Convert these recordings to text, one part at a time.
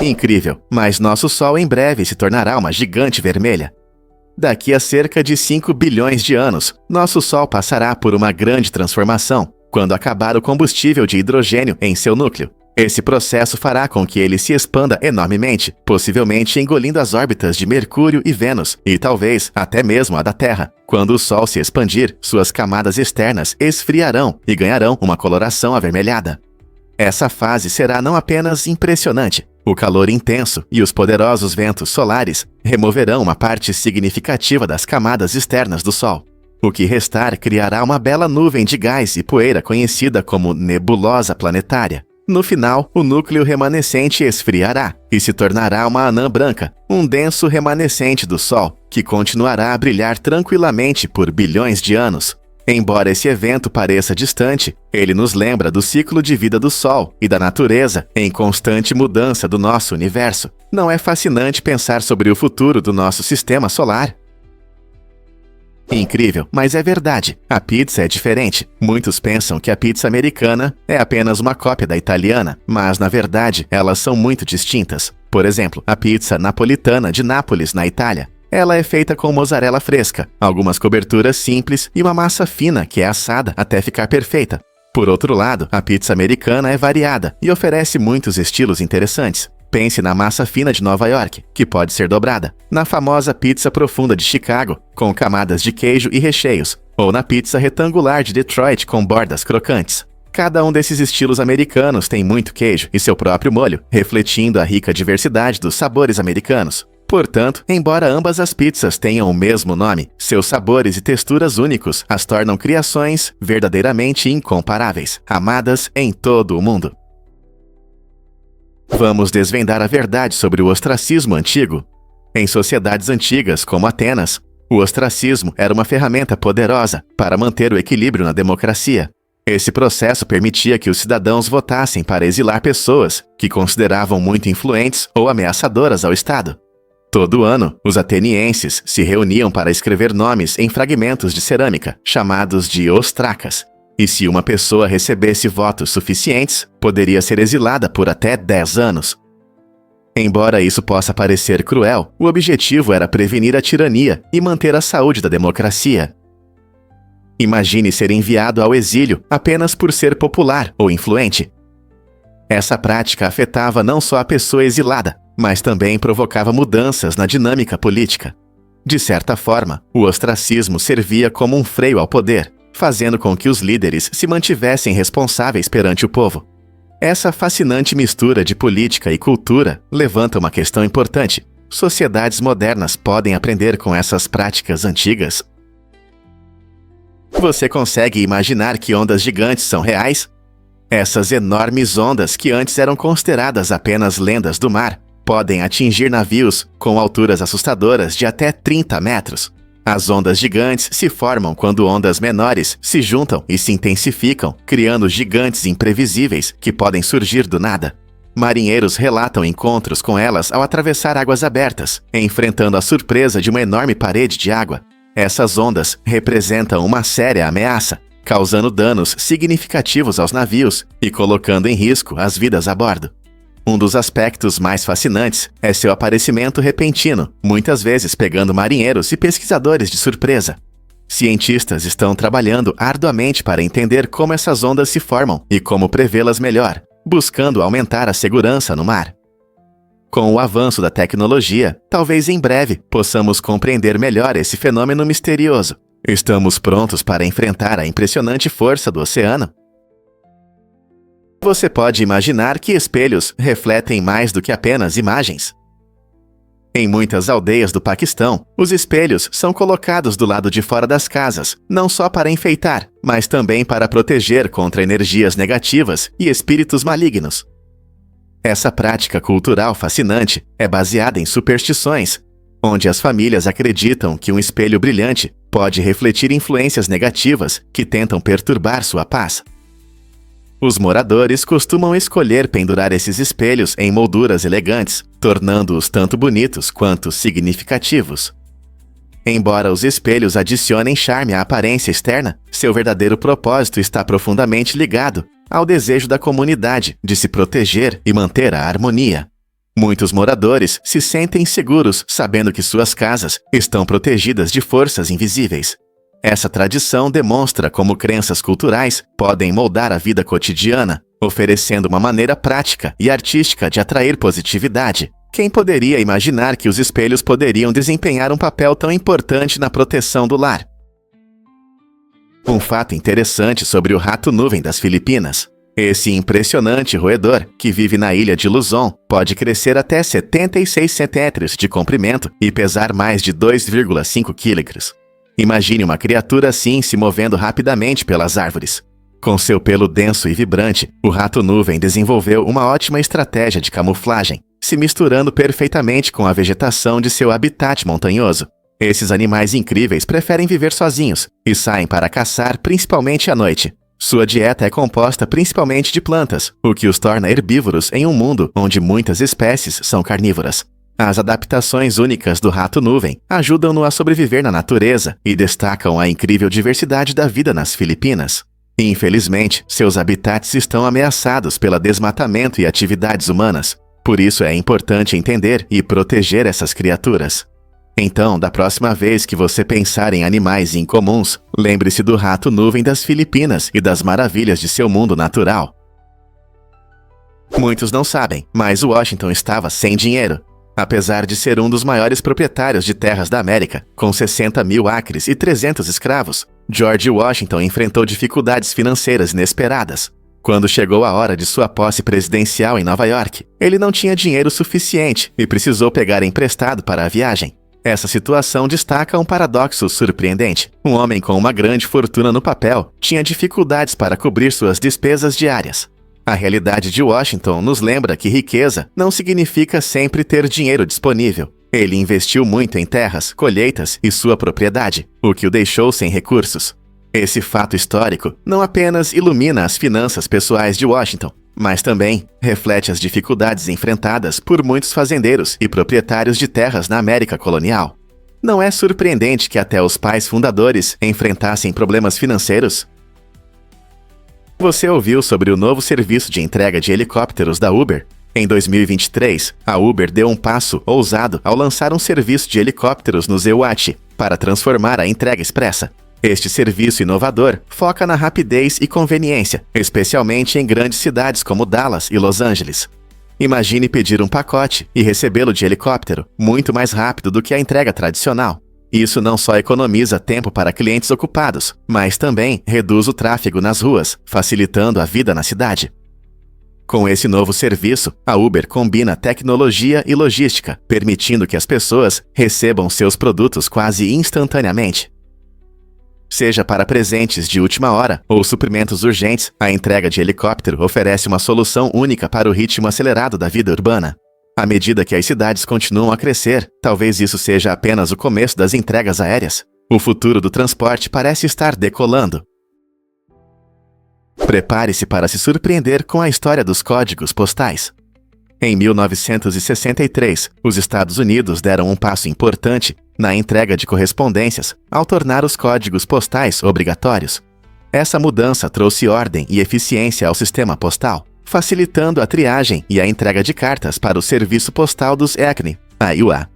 Incrível, mas nosso Sol em breve se tornará uma gigante vermelha. Daqui a cerca de 5 bilhões de anos, nosso Sol passará por uma grande transformação, quando acabar o combustível de hidrogênio em seu núcleo. Esse processo fará com que ele se expanda enormemente, possivelmente engolindo as órbitas de Mercúrio e Vênus, e talvez até mesmo a da Terra. Quando o Sol se expandir, suas camadas externas esfriarão e ganharão uma coloração avermelhada. Essa fase será não apenas impressionante. O calor intenso e os poderosos ventos solares removerão uma parte significativa das camadas externas do Sol. O que restar criará uma bela nuvem de gás e poeira conhecida como nebulosa planetária. No final, o núcleo remanescente esfriará e se tornará uma anã branca, um denso remanescente do Sol, que continuará a brilhar tranquilamente por bilhões de anos. Embora esse evento pareça distante, ele nos lembra do ciclo de vida do Sol e da natureza em constante mudança do nosso universo. Não é fascinante pensar sobre o futuro do nosso sistema solar? Incrível, mas é verdade. A pizza é diferente. Muitos pensam que a pizza americana é apenas uma cópia da italiana, mas na verdade elas são muito distintas. Por exemplo, a pizza napolitana de Nápoles, na Itália. Ela é feita com mozzarella fresca, algumas coberturas simples e uma massa fina que é assada até ficar perfeita. Por outro lado, a pizza americana é variada e oferece muitos estilos interessantes. Pense na massa fina de Nova York, que pode ser dobrada, na famosa pizza profunda de Chicago, com camadas de queijo e recheios, ou na pizza retangular de Detroit com bordas crocantes. Cada um desses estilos americanos tem muito queijo e seu próprio molho, refletindo a rica diversidade dos sabores americanos. Portanto, embora ambas as pizzas tenham o mesmo nome, seus sabores e texturas únicos as tornam criações verdadeiramente incomparáveis, amadas em todo o mundo. Vamos desvendar a verdade sobre o ostracismo antigo. Em sociedades antigas, como Atenas, o ostracismo era uma ferramenta poderosa para manter o equilíbrio na democracia. Esse processo permitia que os cidadãos votassem para exilar pessoas que consideravam muito influentes ou ameaçadoras ao Estado. Todo ano, os atenienses se reuniam para escrever nomes em fragmentos de cerâmica, chamados de ostracas. E se uma pessoa recebesse votos suficientes, poderia ser exilada por até 10 anos. Embora isso possa parecer cruel, o objetivo era prevenir a tirania e manter a saúde da democracia. Imagine ser enviado ao exílio apenas por ser popular ou influente. Essa prática afetava não só a pessoa exilada, mas também provocava mudanças na dinâmica política. De certa forma, o ostracismo servia como um freio ao poder, fazendo com que os líderes se mantivessem responsáveis perante o povo. Essa fascinante mistura de política e cultura levanta uma questão importante. Sociedades modernas podem aprender com essas práticas antigas? Você consegue imaginar que ondas gigantes são reais? Essas enormes ondas, que antes eram consideradas apenas lendas do mar, podem atingir navios com alturas assustadoras de até 30 metros. As ondas gigantes se formam quando ondas menores se juntam e se intensificam, criando gigantes imprevisíveis que podem surgir do nada. Marinheiros relatam encontros com elas ao atravessar águas abertas, enfrentando a surpresa de uma enorme parede de água. Essas ondas representam uma séria ameaça, causando danos significativos aos navios e colocando em risco as vidas a bordo. Um dos aspectos mais fascinantes é seu aparecimento repentino, muitas vezes pegando marinheiros e pesquisadores de surpresa. Cientistas estão trabalhando arduamente para entender como essas ondas se formam e como prevê-las melhor, buscando aumentar a segurança no mar. Com o avanço da tecnologia, talvez em breve possamos compreender melhor esse fenômeno misterioso. Estamos prontos para enfrentar a impressionante força do oceano? Você pode imaginar que espelhos refletem mais do que apenas imagens. Em muitas aldeias do Paquistão, os espelhos são colocados do lado de fora das casas, não só para enfeitar, mas também para proteger contra energias negativas e espíritos malignos. Essa prática cultural fascinante é baseada em superstições, onde as famílias acreditam que um espelho brilhante pode refletir influências negativas que tentam perturbar sua paz. Os moradores costumam escolher pendurar esses espelhos em molduras elegantes, tornando-os tanto bonitos quanto significativos. Embora os espelhos adicionem charme à aparência externa, seu verdadeiro propósito está profundamente ligado ao desejo da comunidade de se proteger e manter a harmonia. Muitos moradores se sentem seguros sabendo que suas casas estão protegidas de forças invisíveis. Essa tradição demonstra como crenças culturais podem moldar a vida cotidiana, oferecendo uma maneira prática e artística de atrair positividade. Quem poderia imaginar que os espelhos poderiam desempenhar um papel tão importante na proteção do lar? Um fato interessante sobre o rato-nuvem das Filipinas. Esse impressionante roedor, que vive na ilha de Luzon, pode crescer até 76 centímetros de comprimento e pesar mais de 2,5 quilos. Imagine uma criatura assim se movendo rapidamente pelas árvores. Com seu pelo denso e vibrante, o rato-nuvem desenvolveu uma ótima estratégia de camuflagem, se misturando perfeitamente com a vegetação de seu habitat montanhoso. Esses animais incríveis preferem viver sozinhos e saem para caçar principalmente à noite. Sua dieta é composta principalmente de plantas, o que os torna herbívoros em um mundo onde muitas espécies são carnívoras. As adaptações únicas do rato-nuvem ajudam-no a sobreviver na natureza e destacam a incrível diversidade da vida nas Filipinas. Infelizmente, seus habitats estão ameaçados pelo desmatamento e atividades humanas. Por isso é importante entender e proteger essas criaturas. Então, da próxima vez que você pensar em animais incomuns, lembre-se do rato-nuvem das Filipinas e das maravilhas de seu mundo natural. Muitos não sabem, mas Washington estava sem dinheiro. Apesar de ser um dos maiores proprietários de terras da América, com 60 mil acres e 300 escravos, George Washington enfrentou dificuldades financeiras inesperadas. Quando chegou a hora de sua posse presidencial em Nova York, ele não tinha dinheiro suficiente e precisou pegar emprestado para a viagem. Essa situação destaca um paradoxo surpreendente. Um homem com uma grande fortuna no papel tinha dificuldades para cobrir suas despesas diárias. A realidade de Washington nos lembra que riqueza não significa sempre ter dinheiro disponível. Ele investiu muito em terras, colheitas e sua propriedade, o que o deixou sem recursos. Esse fato histórico não apenas ilumina as finanças pessoais de Washington, mas também reflete as dificuldades enfrentadas por muitos fazendeiros e proprietários de terras na América colonial. Não é surpreendente que até os pais fundadores enfrentassem problemas financeiros? Você ouviu sobre o novo serviço de entrega de helicópteros da Uber? Em 2023, a Uber deu um passo ousado ao lançar um serviço de helicópteros no Zewat para transformar a entrega expressa. Este serviço inovador foca na rapidez e conveniência, especialmente em grandes cidades como Dallas e Los Angeles. Imagine pedir um pacote e recebê-lo de helicóptero, muito mais rápido do que a entrega tradicional. Isso não só economiza tempo para clientes ocupados, mas também reduz o tráfego nas ruas, facilitando a vida na cidade. Com esse novo serviço, a Uber combina tecnologia e logística, permitindo que as pessoas recebam seus produtos quase instantaneamente. Seja para presentes de última hora ou suprimentos urgentes, a entrega de helicóptero oferece uma solução única para o ritmo acelerado da vida urbana. À medida que as cidades continuam a crescer, talvez isso seja apenas o começo das entregas aéreas. O futuro do transporte parece estar decolando. Prepare-se para se surpreender com a história dos códigos postais. Em 1963, os Estados Unidos deram um passo importante na entrega de correspondências ao tornar os códigos postais obrigatórios. Essa mudança trouxe ordem e eficiência ao sistema postal, facilitando a triagem e a entrega de cartas para o Serviço Postal dos ECNI, a UA.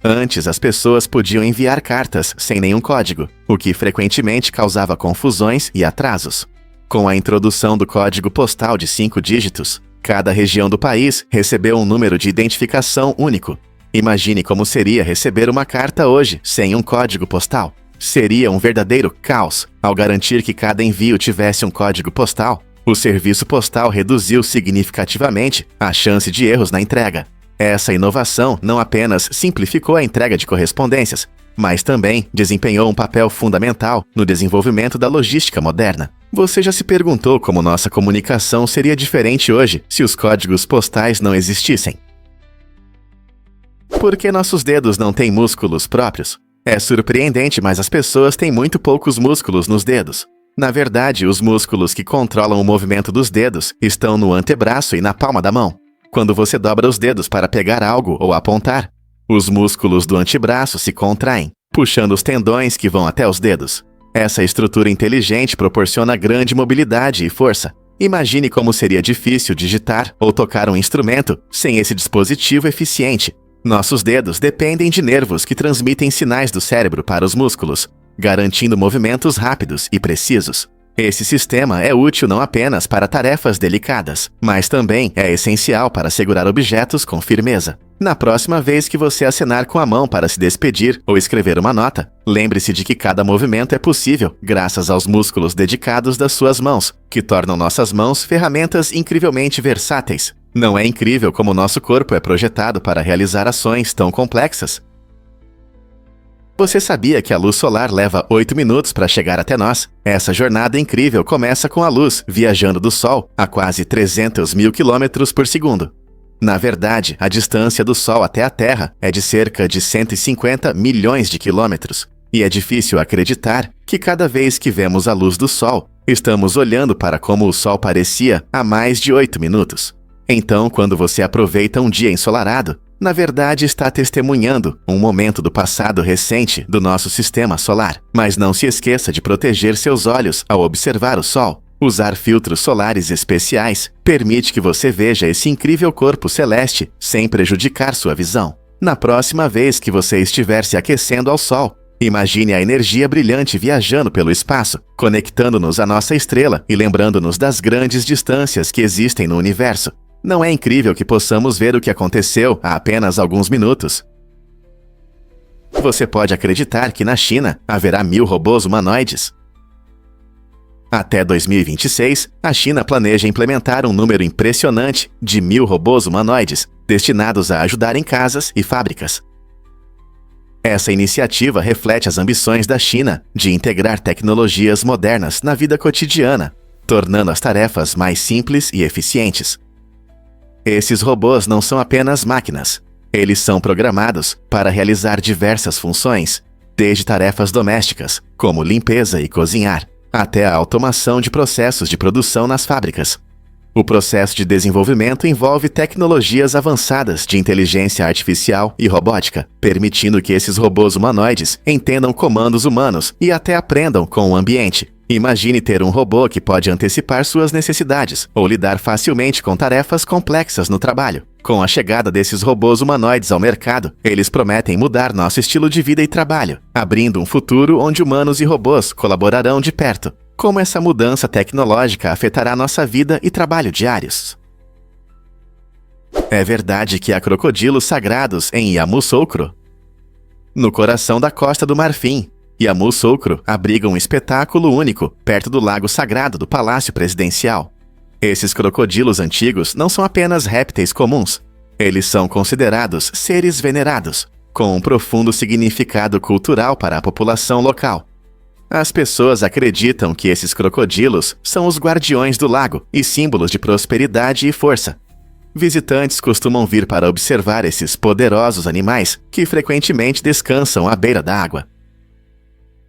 Antes, as pessoas podiam enviar cartas sem nenhum código, o que frequentemente causava confusões e atrasos. Com a introdução do código postal de 5 dígitos, cada região do país recebeu um número de identificação único. Imagine como seria receber uma carta hoje sem um código postal. Seria um verdadeiro caos. Ao garantir que cada envio tivesse um código postal, o serviço postal reduziu significativamente a chance de erros na entrega. Essa inovação não apenas simplificou a entrega de correspondências, mas também desempenhou um papel fundamental no desenvolvimento da logística moderna. Você já se perguntou como nossa comunicação seria diferente hoje se os códigos postais não existissem? Por que nossos dedos não têm músculos próprios? É surpreendente, mas as pessoas têm muito poucos músculos nos dedos. Na verdade, os músculos que controlam o movimento dos dedos estão no antebraço e na palma da mão. Quando você dobra os dedos para pegar algo ou apontar, os músculos do antebraço se contraem, puxando os tendões que vão até os dedos. Essa estrutura inteligente proporciona grande mobilidade e força. Imagine como seria difícil digitar ou tocar um instrumento sem esse dispositivo eficiente. Nossos dedos dependem de nervos que transmitem sinais do cérebro para os músculos, garantindo movimentos rápidos e precisos. Esse sistema é útil não apenas para tarefas delicadas, mas também é essencial para segurar objetos com firmeza. Na próxima vez que você acenar com a mão para se despedir ou escrever uma nota, lembre-se de que cada movimento é possível graças aos músculos dedicados das suas mãos, que tornam nossas mãos ferramentas incrivelmente versáteis. Não é incrível como nosso corpo é projetado para realizar ações tão complexas? Você sabia que a luz solar leva 8 minutos para chegar até nós? Essa jornada incrível começa com a luz viajando do Sol a quase 300 mil quilômetros por segundo. Na verdade, a distância do Sol até a Terra é de cerca de 150 milhões de quilômetros. E é difícil acreditar que cada vez que vemos a luz do Sol, estamos olhando para como o Sol parecia há mais de 8 minutos. Então, quando você aproveita um dia ensolarado, na verdade está testemunhando um momento do passado recente do nosso sistema solar. Mas não se esqueça de proteger seus olhos ao observar o Sol. Usar filtros solares especiais permite que você veja esse incrível corpo celeste sem prejudicar sua visão. Na próxima vez que você estiver se aquecendo ao Sol, imagine a energia brilhante viajando pelo espaço, conectando-nos à nossa estrela e lembrando-nos das grandes distâncias que existem no universo. Não é incrível que possamos ver o que aconteceu há apenas alguns minutos? Você pode acreditar que na China haverá 1000 robôs humanoides? Até 2026, a China planeja implementar um número impressionante de 1000 robôs humanoides, destinados a ajudar em casas e fábricas. Essa iniciativa reflete as ambições da China de integrar tecnologias modernas na vida cotidiana, tornando as tarefas mais simples e eficientes. Esses robôs não são apenas máquinas. Eles são programados para realizar diversas funções, desde tarefas domésticas, como limpeza e cozinhar, até a automação de processos de produção nas fábricas. O processo de desenvolvimento envolve tecnologias avançadas de inteligência artificial e robótica, permitindo que esses robôs humanoides entendam comandos humanos e até aprendam com o ambiente. Imagine ter um robô que pode antecipar suas necessidades ou lidar facilmente com tarefas complexas no trabalho. Com a chegada desses robôs humanoides ao mercado, eles prometem mudar nosso estilo de vida e trabalho, abrindo um futuro onde humanos e robôs colaborarão de perto. Como essa mudança tecnológica afetará nossa vida e trabalho diários? É verdade que há crocodilos sagrados em Yamoussoukro, no coração da Costa do Marfim. Yamoussoukro abriga um espetáculo único perto do lago sagrado do Palácio Presidencial. Esses crocodilos antigos não são apenas répteis comuns. Eles são considerados seres venerados, com um profundo significado cultural para a população local. As pessoas acreditam que esses crocodilos são os guardiões do lago e símbolos de prosperidade e força. Visitantes costumam vir para observar esses poderosos animais que frequentemente descansam à beira da água.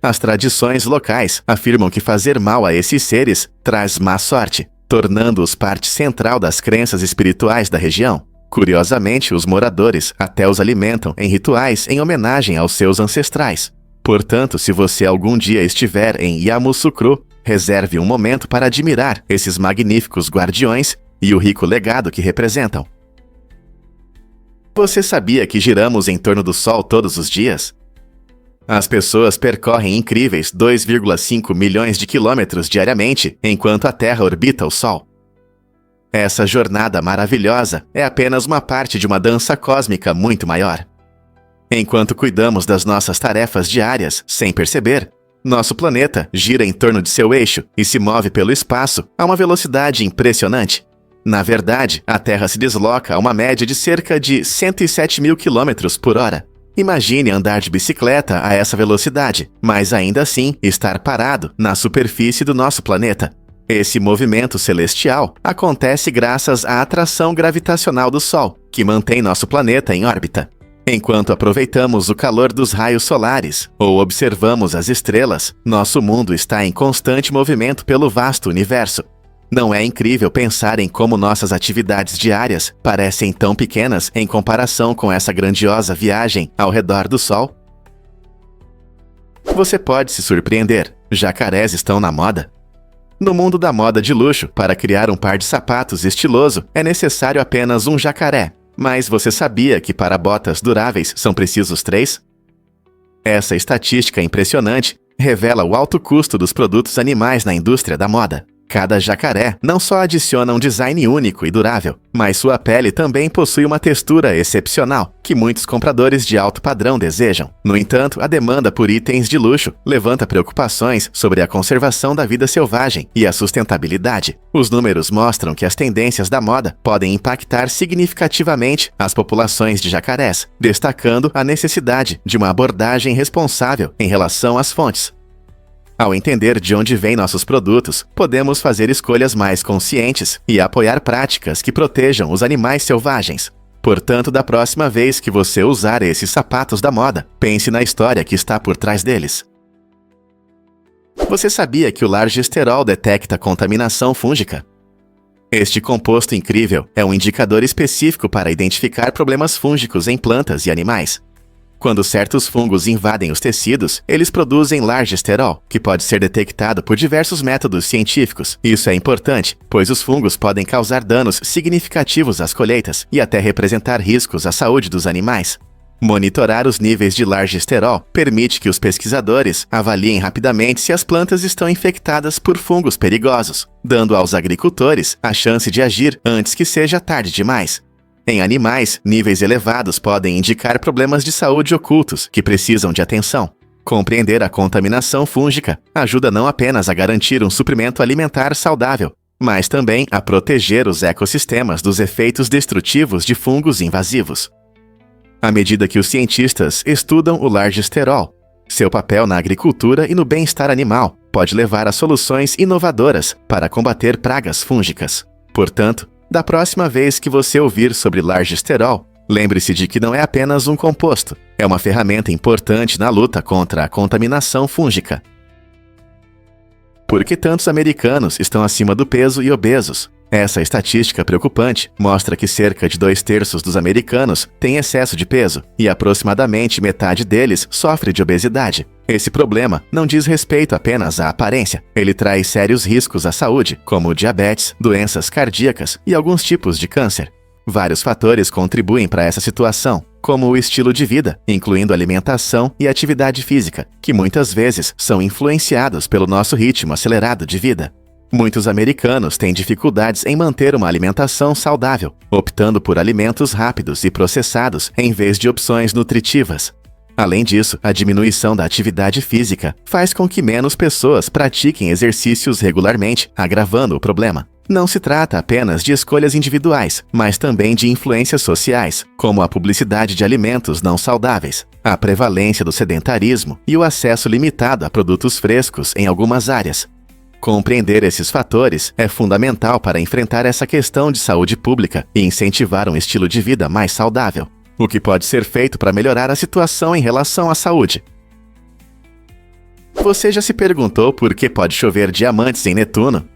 As tradições locais afirmam que fazer mal a esses seres traz má sorte, tornando-os parte central das crenças espirituais da região. Curiosamente, os moradores até os alimentam em rituais em homenagem aos seus ancestrais. Portanto, se você algum dia estiver em Yamoussoukro, reserve um momento para admirar esses magníficos guardiões e o rico legado que representam. Você sabia que giramos em torno do Sol todos os dias? As pessoas percorrem incríveis 2,5 milhões de quilômetros diariamente enquanto a Terra orbita o Sol. Essa jornada maravilhosa é apenas uma parte de uma dança cósmica muito maior. Enquanto cuidamos das nossas tarefas diárias sem perceber, nosso planeta gira em torno de seu eixo e se move pelo espaço a uma velocidade impressionante. Na verdade, a Terra se desloca a uma média de cerca de 107 mil quilômetros por hora. Imagine andar de bicicleta a essa velocidade, mas ainda assim estar parado na superfície do nosso planeta. Esse movimento celestial acontece graças à atração gravitacional do Sol, que mantém nosso planeta em órbita. Enquanto aproveitamos o calor dos raios solares ou observamos as estrelas, nosso mundo está em constante movimento pelo vasto universo. Não é incrível pensar em como nossas atividades diárias parecem tão pequenas em comparação com essa grandiosa viagem ao redor do Sol? Você pode se surpreender. Jacarés estão na moda. No mundo da moda de luxo, para criar um par de sapatos estiloso, é necessário apenas um jacaré. Mas você sabia que para botas duráveis são precisos 3? Essa estatística impressionante revela o alto custo dos produtos animais na indústria da moda. Cada jacaré não só adiciona um design único e durável, mas sua pele também possui uma textura excepcional, que muitos compradores de alto padrão desejam. No entanto, a demanda por itens de luxo levanta preocupações sobre a conservação da vida selvagem e a sustentabilidade. Os números mostram que as tendências da moda podem impactar significativamente as populações de jacarés, destacando a necessidade de uma abordagem responsável em relação às fontes. Ao entender de onde vêm nossos produtos, podemos fazer escolhas mais conscientes e apoiar práticas que protejam os animais selvagens. Portanto, da próxima vez que você usar esses sapatos da moda, pense na história que está por trás deles. Você sabia que o largesterol detecta contaminação fúngica? Este composto incrível é um indicador específico para identificar problemas fúngicos em plantas e animais. Quando certos fungos invadem os tecidos, eles produzem largesterol, que pode ser detectado por diversos métodos científicos. Isso é importante, pois os fungos podem causar danos significativos às colheitas e até representar riscos à saúde dos animais. Monitorar os níveis de largesterol permite que os pesquisadores avaliem rapidamente se as plantas estão infectadas por fungos perigosos, dando aos agricultores a chance de agir antes que seja tarde demais. Em animais, níveis elevados podem indicar problemas de saúde ocultos que precisam de atenção. Compreender a contaminação fúngica ajuda não apenas a garantir um suprimento alimentar saudável, mas também a proteger os ecossistemas dos efeitos destrutivos de fungos invasivos. À medida que os cientistas estudam o largesterol, seu papel na agricultura e no bem-estar animal pode levar a soluções inovadoras para combater pragas fúngicas. Portanto, da próxima vez que você ouvir sobre largesterol, lembre-se de que não é apenas um composto, é uma ferramenta importante na luta contra a contaminação fúngica. Por que tantos americanos estão acima do peso e obesos? Essa estatística preocupante mostra que cerca de 2/3 dos americanos têm excesso de peso e aproximadamente metade deles sofre de obesidade. Esse problema não diz respeito apenas à aparência, ele traz sérios riscos à saúde, como diabetes, doenças cardíacas e alguns tipos de câncer. Vários fatores contribuem para essa situação, como o estilo de vida, incluindo alimentação e atividade física, que muitas vezes são influenciados pelo nosso ritmo acelerado de vida. Muitos americanos têm dificuldades em manter uma alimentação saudável, optando por alimentos rápidos e processados em vez de opções nutritivas. Além disso, a diminuição da atividade física faz com que menos pessoas pratiquem exercícios regularmente, agravando o problema. Não se trata apenas de escolhas individuais, mas também de influências sociais, como a publicidade de alimentos não saudáveis, a prevalência do sedentarismo e o acesso limitado a produtos frescos em algumas áreas. Compreender esses fatores é fundamental para enfrentar essa questão de saúde pública e incentivar um estilo de vida mais saudável. O que pode ser feito para melhorar a situação em relação à saúde? Você já se perguntou por que pode chover diamantes em Netuno?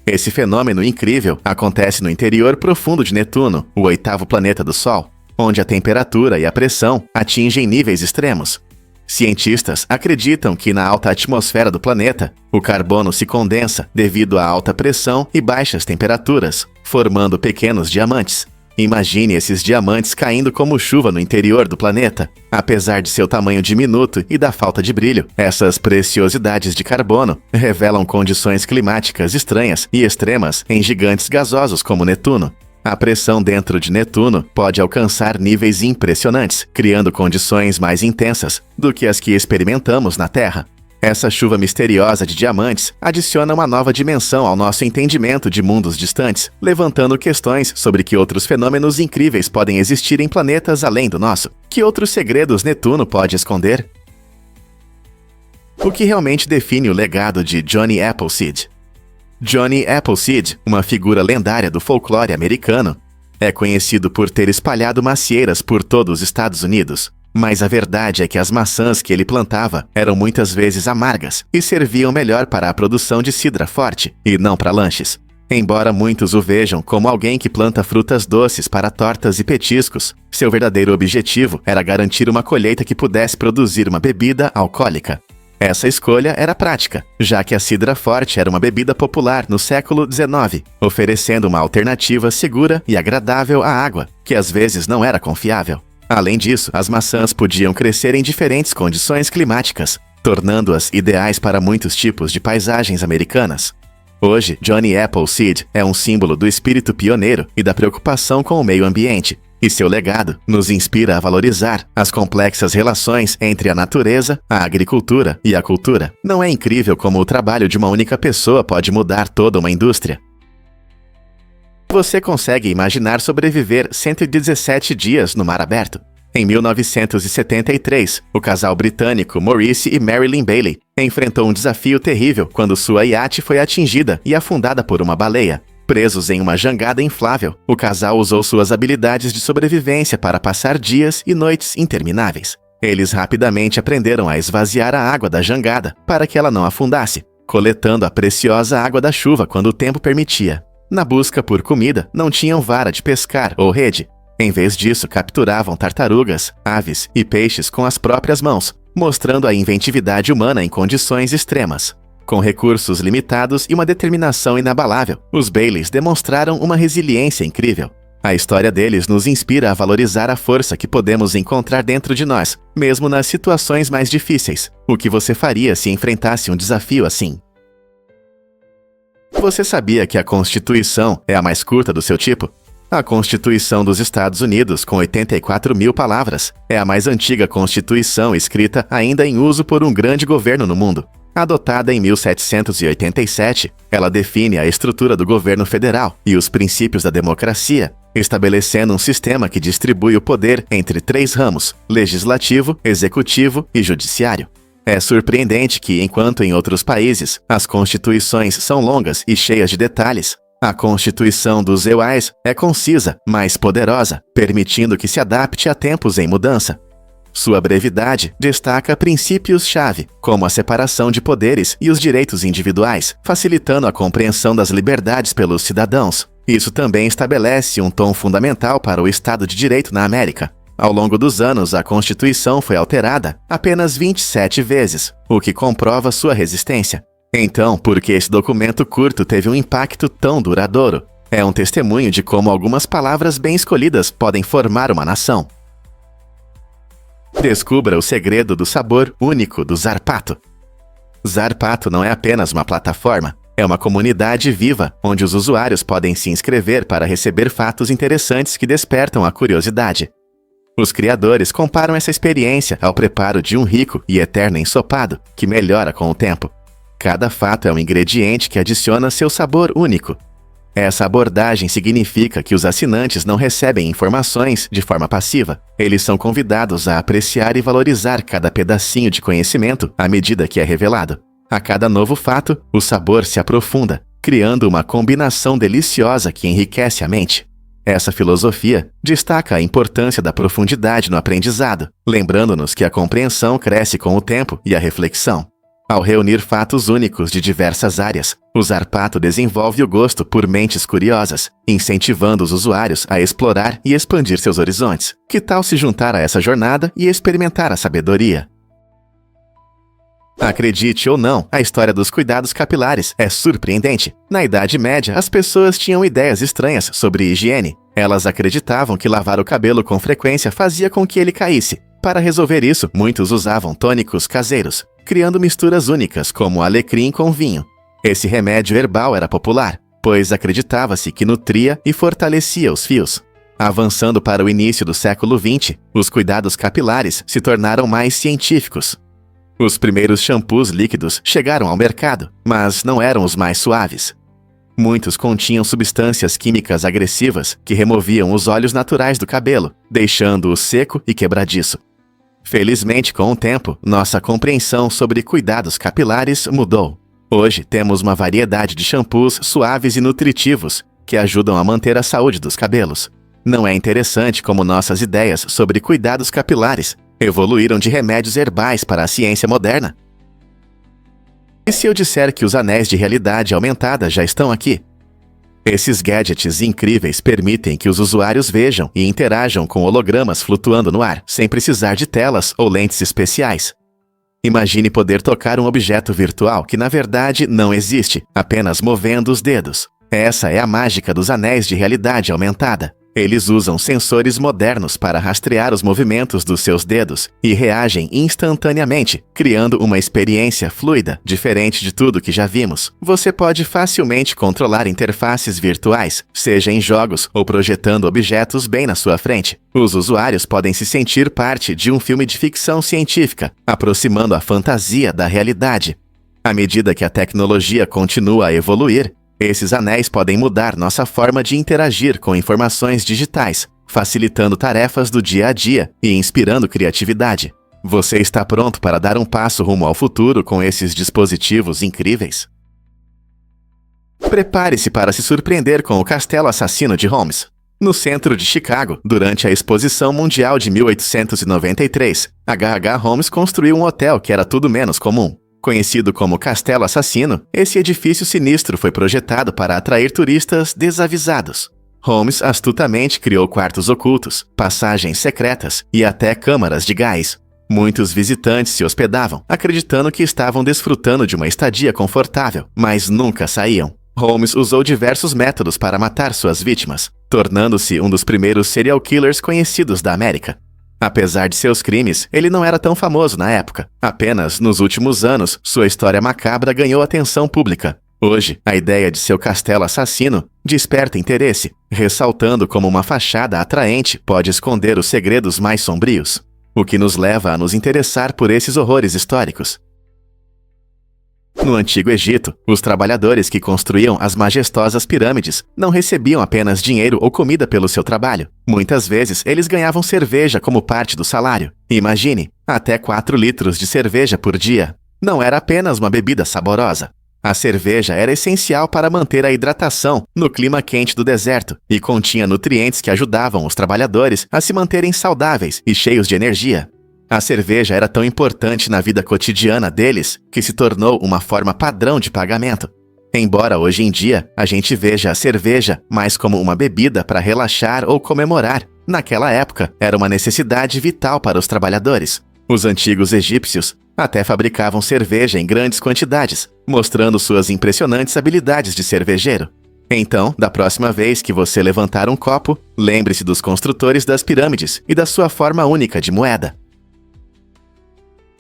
Esse fenômeno incrível acontece no interior profundo de Netuno, o 8º planeta do Sol, onde a temperatura e a pressão atingem níveis extremos. Cientistas acreditam que na alta atmosfera do planeta, o carbono se condensa devido à alta pressão e baixas temperaturas, formando pequenos diamantes. Imagine esses diamantes caindo como chuva no interior do planeta. Apesar de seu tamanho diminuto e da falta de brilho, essas preciosidades de carbono revelam condições climáticas estranhas e extremas em gigantes gasosos como Netuno. A pressão dentro de Netuno pode alcançar níveis impressionantes, criando condições mais intensas do que as que experimentamos na Terra. Essa chuva misteriosa de diamantes adiciona uma nova dimensão ao nosso entendimento de mundos distantes, levantando questões sobre que outros fenômenos incríveis podem existir em planetas além do nosso. Que outros segredos Netuno pode esconder? O que realmente define o legado de Johnny Appleseed? Johnny Appleseed, uma figura lendária do folclore americano, é conhecido por ter espalhado macieiras por todo os Estados Unidos. Mas a verdade é que as maçãs que ele plantava eram muitas vezes amargas e serviam melhor para a produção de cidra forte, e não para lanches. Embora muitos o vejam como alguém que planta frutas doces para tortas e petiscos, seu verdadeiro objetivo era garantir uma colheita que pudesse produzir uma bebida alcoólica. Essa escolha era prática, já que a cidra forte era uma bebida popular no século XIX, oferecendo uma alternativa segura e agradável à água, que às vezes não era confiável. Além disso, as maçãs podiam crescer em diferentes condições climáticas, tornando-as ideais para muitos tipos de paisagens americanas. Hoje, Johnny Appleseed é um símbolo do espírito pioneiro e da preocupação com o meio ambiente, e seu legado nos inspira a valorizar as complexas relações entre a natureza, a agricultura e a cultura. Não é incrível como o trabalho de uma única pessoa pode mudar toda uma indústria? Você consegue imaginar sobreviver 117 dias no mar aberto? Em 1973, o casal britânico Maurice e Marilyn Bailey enfrentou um desafio terrível quando sua iate foi atingida e afundada por uma baleia. Presos em uma jangada inflável, o casal usou suas habilidades de sobrevivência para passar dias e noites intermináveis. Eles rapidamente aprenderam a esvaziar a água da jangada para que ela não afundasse, coletando a preciosa água da chuva quando o tempo permitia. Na busca por comida, não tinham vara de pescar ou rede. Em vez disso, capturavam tartarugas, aves e peixes com as próprias mãos, mostrando a inventividade humana em condições extremas. Com recursos limitados e uma determinação inabalável, os Baileys demonstraram uma resiliência incrível. A história deles nos inspira a valorizar a força que podemos encontrar dentro de nós, mesmo nas situações mais difíceis. O que você faria se enfrentasse um desafio assim? Você sabia que a Constituição é a mais curta do seu tipo? A Constituição dos Estados Unidos, com 84 mil palavras, é a mais antiga Constituição escrita ainda em uso por um grande governo no mundo. Adotada em 1787, ela define a estrutura do governo federal e os princípios da democracia, estabelecendo um sistema que distribui o poder entre 3 ramos: legislativo, executivo e judiciário. É surpreendente que, enquanto em outros países as constituições são longas e cheias de detalhes, a Constituição dos EUAs é concisa, mas poderosa, permitindo que se adapte a tempos em mudança. Sua brevidade destaca princípios-chave, como a separação de poderes e os direitos individuais, facilitando a compreensão das liberdades pelos cidadãos. Isso também estabelece um tom fundamental para o Estado de Direito na América. Ao longo dos anos, a Constituição foi alterada apenas 27 vezes, o que comprova sua resistência. Então, por que esse documento curto teve um impacto tão duradouro? É um testemunho de como algumas palavras bem escolhidas podem formar uma nação. Descubra o segredo do sabor único do Zarpato. Zarpato não é apenas uma plataforma, é uma comunidade viva onde os usuários podem se inscrever para receber fatos interessantes que despertam a curiosidade. Os criadores comparam essa experiência ao preparo de um rico e eterno ensopado, que melhora com o tempo. Cada fato é um ingrediente que adiciona seu sabor único. Essa abordagem significa que os assinantes não recebem informações de forma passiva. Eles são convidados a apreciar e valorizar cada pedacinho de conhecimento à medida que é revelado. A cada novo fato, o sabor se aprofunda, criando uma combinação deliciosa que enriquece a mente. Essa filosofia destaca a importância da profundidade no aprendizado, lembrando-nos que a compreensão cresce com o tempo e a reflexão. Ao reunir fatos únicos de diversas áreas, o Zarpato desenvolve o gosto por mentes curiosas, incentivando os usuários a explorar e expandir seus horizontes. Que tal se juntar a essa jornada e experimentar a sabedoria? Acredite ou não, a história dos cuidados capilares é surpreendente. Na Idade Média, as pessoas tinham ideias estranhas sobre higiene. Elas acreditavam que lavar o cabelo com frequência fazia com que ele caísse. Para resolver isso, muitos usavam tônicos caseiros, criando misturas únicas como alecrim com vinho. Esse remédio herbal era popular, pois acreditava-se que nutria e fortalecia os fios. Avançando para o início do século XX, os cuidados capilares se tornaram mais científicos. Os primeiros shampoos líquidos chegaram ao mercado, mas não eram os mais suaves. Muitos continham substâncias químicas agressivas que removiam os óleos naturais do cabelo, deixando-o seco e quebradiço. Felizmente, com o tempo, nossa compreensão sobre cuidados capilares mudou. Hoje, temos uma variedade de shampoos suaves e nutritivos que ajudam a manter a saúde dos cabelos. Não é interessante como nossas ideias sobre cuidados capilares evoluíram de remédios herbais para a ciência moderna? E se eu disser que os anéis de realidade aumentada já estão aqui? Esses gadgets incríveis permitem que os usuários vejam e interajam com hologramas flutuando no ar, sem precisar de telas ou lentes especiais. Imagine poder tocar um objeto virtual que na verdade não existe, apenas movendo os dedos. Essa é a mágica dos anéis de realidade aumentada. Eles usam sensores modernos para rastrear os movimentos dos seus dedos e reagem instantaneamente, criando uma experiência fluida, diferente de tudo que já vimos. Você pode facilmente controlar interfaces virtuais, seja em jogos ou projetando objetos bem na sua frente. Os usuários podem se sentir parte de um filme de ficção científica, aproximando a fantasia da realidade. À medida que a tecnologia continua a evoluir, esses anéis podem mudar nossa forma de interagir com informações digitais, facilitando tarefas do dia a dia e inspirando criatividade. Você está pronto para dar um passo rumo ao futuro com esses dispositivos incríveis? Prepare-se para se surpreender com o Castelo Assassino de Holmes. No centro de Chicago, durante a Exposição Mundial de 1893, H.H. Holmes construiu um hotel que era tudo menos comum. Conhecido como Castelo Assassino, esse edifício sinistro foi projetado para atrair turistas desavisados. Holmes astutamente criou quartos ocultos, passagens secretas e até câmaras de gás. Muitos visitantes se hospedavam, acreditando que estavam desfrutando de uma estadia confortável, mas nunca saíam. Holmes usou diversos métodos para matar suas vítimas, tornando-se um dos primeiros serial killers conhecidos da América. Apesar de seus crimes, ele não era tão famoso na época. Apenas nos últimos anos, sua história macabra ganhou atenção pública. Hoje, a ideia de seu castelo assassino desperta interesse, ressaltando como uma fachada atraente pode esconder os segredos mais sombrios, o que nos leva a nos interessar por esses horrores históricos. No Antigo Egito, os trabalhadores que construíam as majestosas pirâmides não recebiam apenas dinheiro ou comida pelo seu trabalho. Muitas vezes, eles ganhavam cerveja como parte do salário. Imagine, até 4 litros de cerveja por dia. Não era apenas uma bebida saborosa. A cerveja era essencial para manter a hidratação no clima quente do deserto e continha nutrientes que ajudavam os trabalhadores a se manterem saudáveis e cheios de energia. A cerveja era tão importante na vida cotidiana deles que se tornou uma forma padrão de pagamento. Embora hoje em dia a gente veja a cerveja mais como uma bebida para relaxar ou comemorar, naquela época era uma necessidade vital para os trabalhadores. Os antigos egípcios até fabricavam cerveja em grandes quantidades, mostrando suas impressionantes habilidades de cervejeiro. Então, da próxima vez que você levantar um copo, lembre-se dos construtores das pirâmides e da sua forma única de moeda.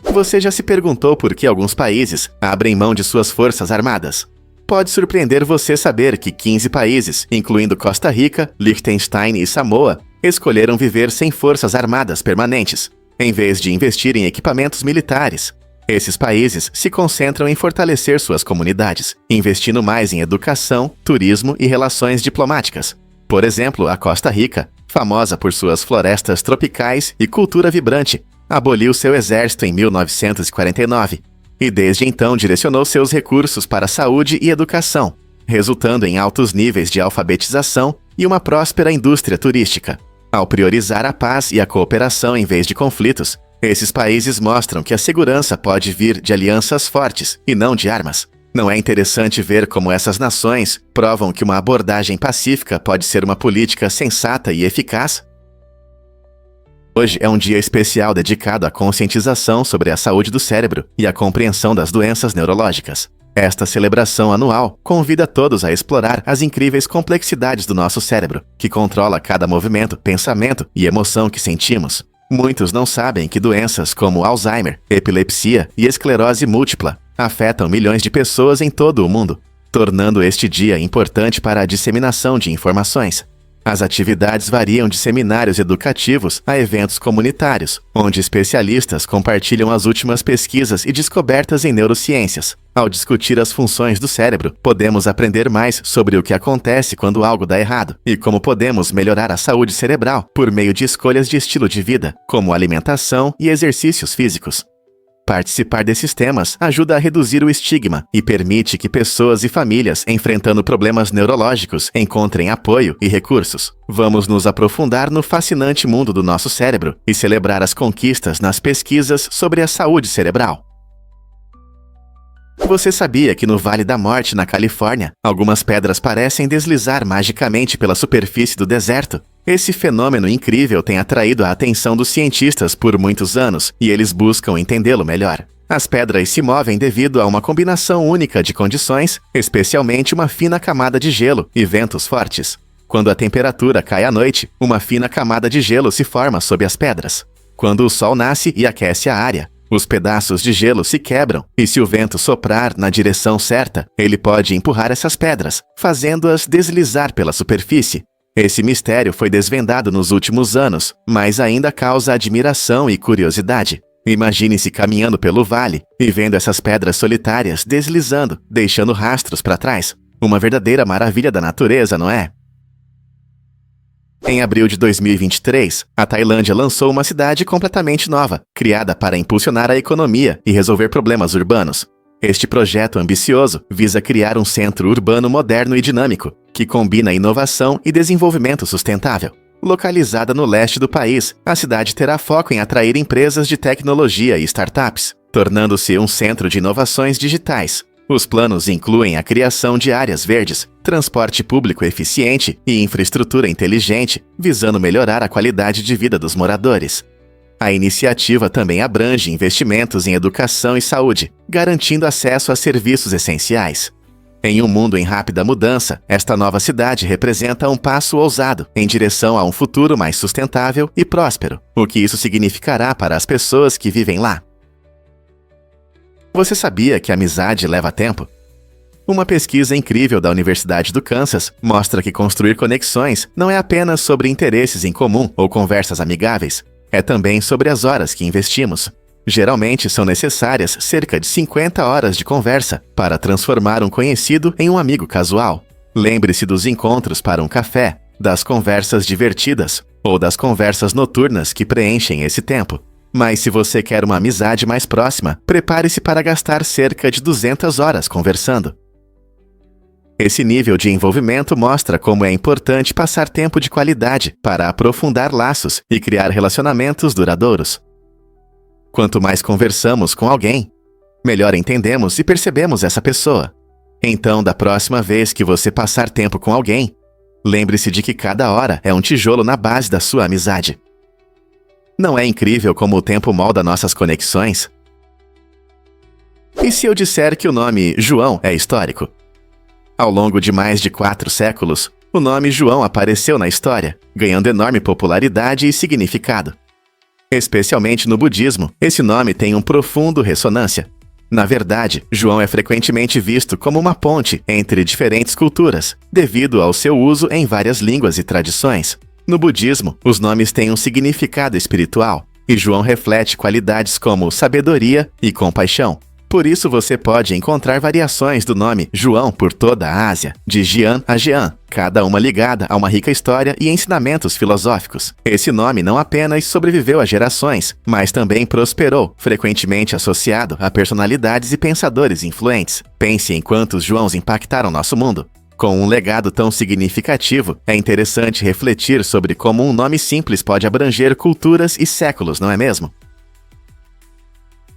Você já se perguntou por que alguns países abrem mão de suas forças armadas? Pode surpreender você saber que 15 países, incluindo Costa Rica, Liechtenstein e Samoa, escolheram viver sem forças armadas permanentes, em vez de investir em equipamentos militares. Esses países se concentram em fortalecer suas comunidades, investindo mais em educação, turismo e relações diplomáticas. Por exemplo, a Costa Rica, famosa por suas florestas tropicais e cultura vibrante, aboliu seu exército em 1949 e desde então direcionou seus recursos para saúde e educação, resultando em altos níveis de alfabetização e uma próspera indústria turística. Ao priorizar a paz e a cooperação em vez de conflitos, esses países mostram que a segurança pode vir de alianças fortes e não de armas. Não é interessante ver como essas nações provam que uma abordagem pacífica pode ser uma política sensata e eficaz? Hoje é um dia especial dedicado à conscientização sobre a saúde do cérebro e à compreensão das doenças neurológicas. Esta celebração anual convida todos a explorar as incríveis complexidades do nosso cérebro, que controla cada movimento, pensamento e emoção que sentimos. Muitos não sabem que doenças como Alzheimer, epilepsia e esclerose múltipla afetam milhões de pessoas em todo o mundo, tornando este dia importante para a disseminação de informações. As atividades variam de seminários educativos a eventos comunitários, onde especialistas compartilham as últimas pesquisas e descobertas em neurociências. Ao discutir as funções do cérebro, podemos aprender mais sobre o que acontece quando algo dá errado e como podemos melhorar a saúde cerebral por meio de escolhas de estilo de vida, como alimentação e exercícios físicos. Participar desses temas ajuda a reduzir o estigma e permite que pessoas e famílias enfrentando problemas neurológicos encontrem apoio e recursos. Vamos nos aprofundar no fascinante mundo do nosso cérebro e celebrar as conquistas nas pesquisas sobre a saúde cerebral. Você sabia que no Vale da Morte, na Califórnia, algumas pedras parecem deslizar magicamente pela superfície do deserto? Esse fenômeno incrível tem atraído a atenção dos cientistas por muitos anos e eles buscam entendê-lo melhor. As pedras se movem devido a uma combinação única de condições, especialmente uma fina camada de gelo e ventos fortes. Quando a temperatura cai à noite, uma fina camada de gelo se forma sob as pedras. Quando o sol nasce e aquece a área, os pedaços de gelo se quebram e se o vento soprar na direção certa, ele pode empurrar essas pedras, fazendo-as deslizar pela superfície. Esse mistério foi desvendado nos últimos anos, mas ainda causa admiração e curiosidade. Imagine-se caminhando pelo vale e vendo essas pedras solitárias deslizando, deixando rastros para trás. Uma verdadeira maravilha da natureza, não é? Em abril de 2023, a Tailândia lançou uma cidade completamente nova, criada para impulsionar a economia e resolver problemas urbanos. Este projeto ambicioso visa criar um centro urbano moderno e dinâmico, que combina inovação e desenvolvimento sustentável. Localizada no leste do país, a cidade terá foco em atrair empresas de tecnologia e startups, tornando-se um centro de inovações digitais. Os planos incluem a criação de áreas verdes, transporte público eficiente e infraestrutura inteligente, visando melhorar a qualidade de vida dos moradores. A iniciativa também abrange investimentos em educação e saúde, garantindo acesso a serviços essenciais. Em um mundo em rápida mudança, esta nova cidade representa um passo ousado em direção a um futuro mais sustentável e próspero. O que isso significará para as pessoas que vivem lá? Você sabia que a amizade leva tempo? Uma pesquisa incrível da Universidade do Kansas mostra que construir conexões não é apenas sobre interesses em comum ou conversas amigáveis, é também sobre as horas que investimos. Geralmente são necessárias cerca de 50 horas de conversa para transformar um conhecido em um amigo casual. Lembre-se dos encontros para um café, das conversas divertidas ou das conversas noturnas que preenchem esse tempo. Mas se você quer uma amizade mais próxima, prepare-se para gastar cerca de 200 horas conversando. Esse nível de envolvimento mostra como é importante passar tempo de qualidade para aprofundar laços e criar relacionamentos duradouros. Quanto mais conversamos com alguém, melhor entendemos e percebemos essa pessoa. Então, da próxima vez que você passar tempo com alguém, lembre-se de que cada hora é um tijolo na base da sua amizade. Não é incrível como o tempo molda nossas conexões? E se eu disser que o nome João é histórico? Ao longo de mais de 4 séculos, o nome João apareceu na história, ganhando enorme popularidade e significado. Especialmente no budismo, esse nome tem um profundo ressonância. Na verdade, João é frequentemente visto como uma ponte entre diferentes culturas, devido ao seu uso em várias línguas e tradições. No budismo, os nomes têm um significado espiritual, e João reflete qualidades como sabedoria e compaixão. Por isso você pode encontrar variações do nome João por toda a Ásia, de Jian a Jean, cada uma ligada a uma rica história e ensinamentos filosóficos. Esse nome não apenas sobreviveu a gerações, mas também prosperou, frequentemente associado a personalidades e pensadores influentes. Pense em quantos Joãos impactaram nosso mundo. Com um legado tão significativo, é interessante refletir sobre como um nome simples pode abranger culturas e séculos, não é mesmo?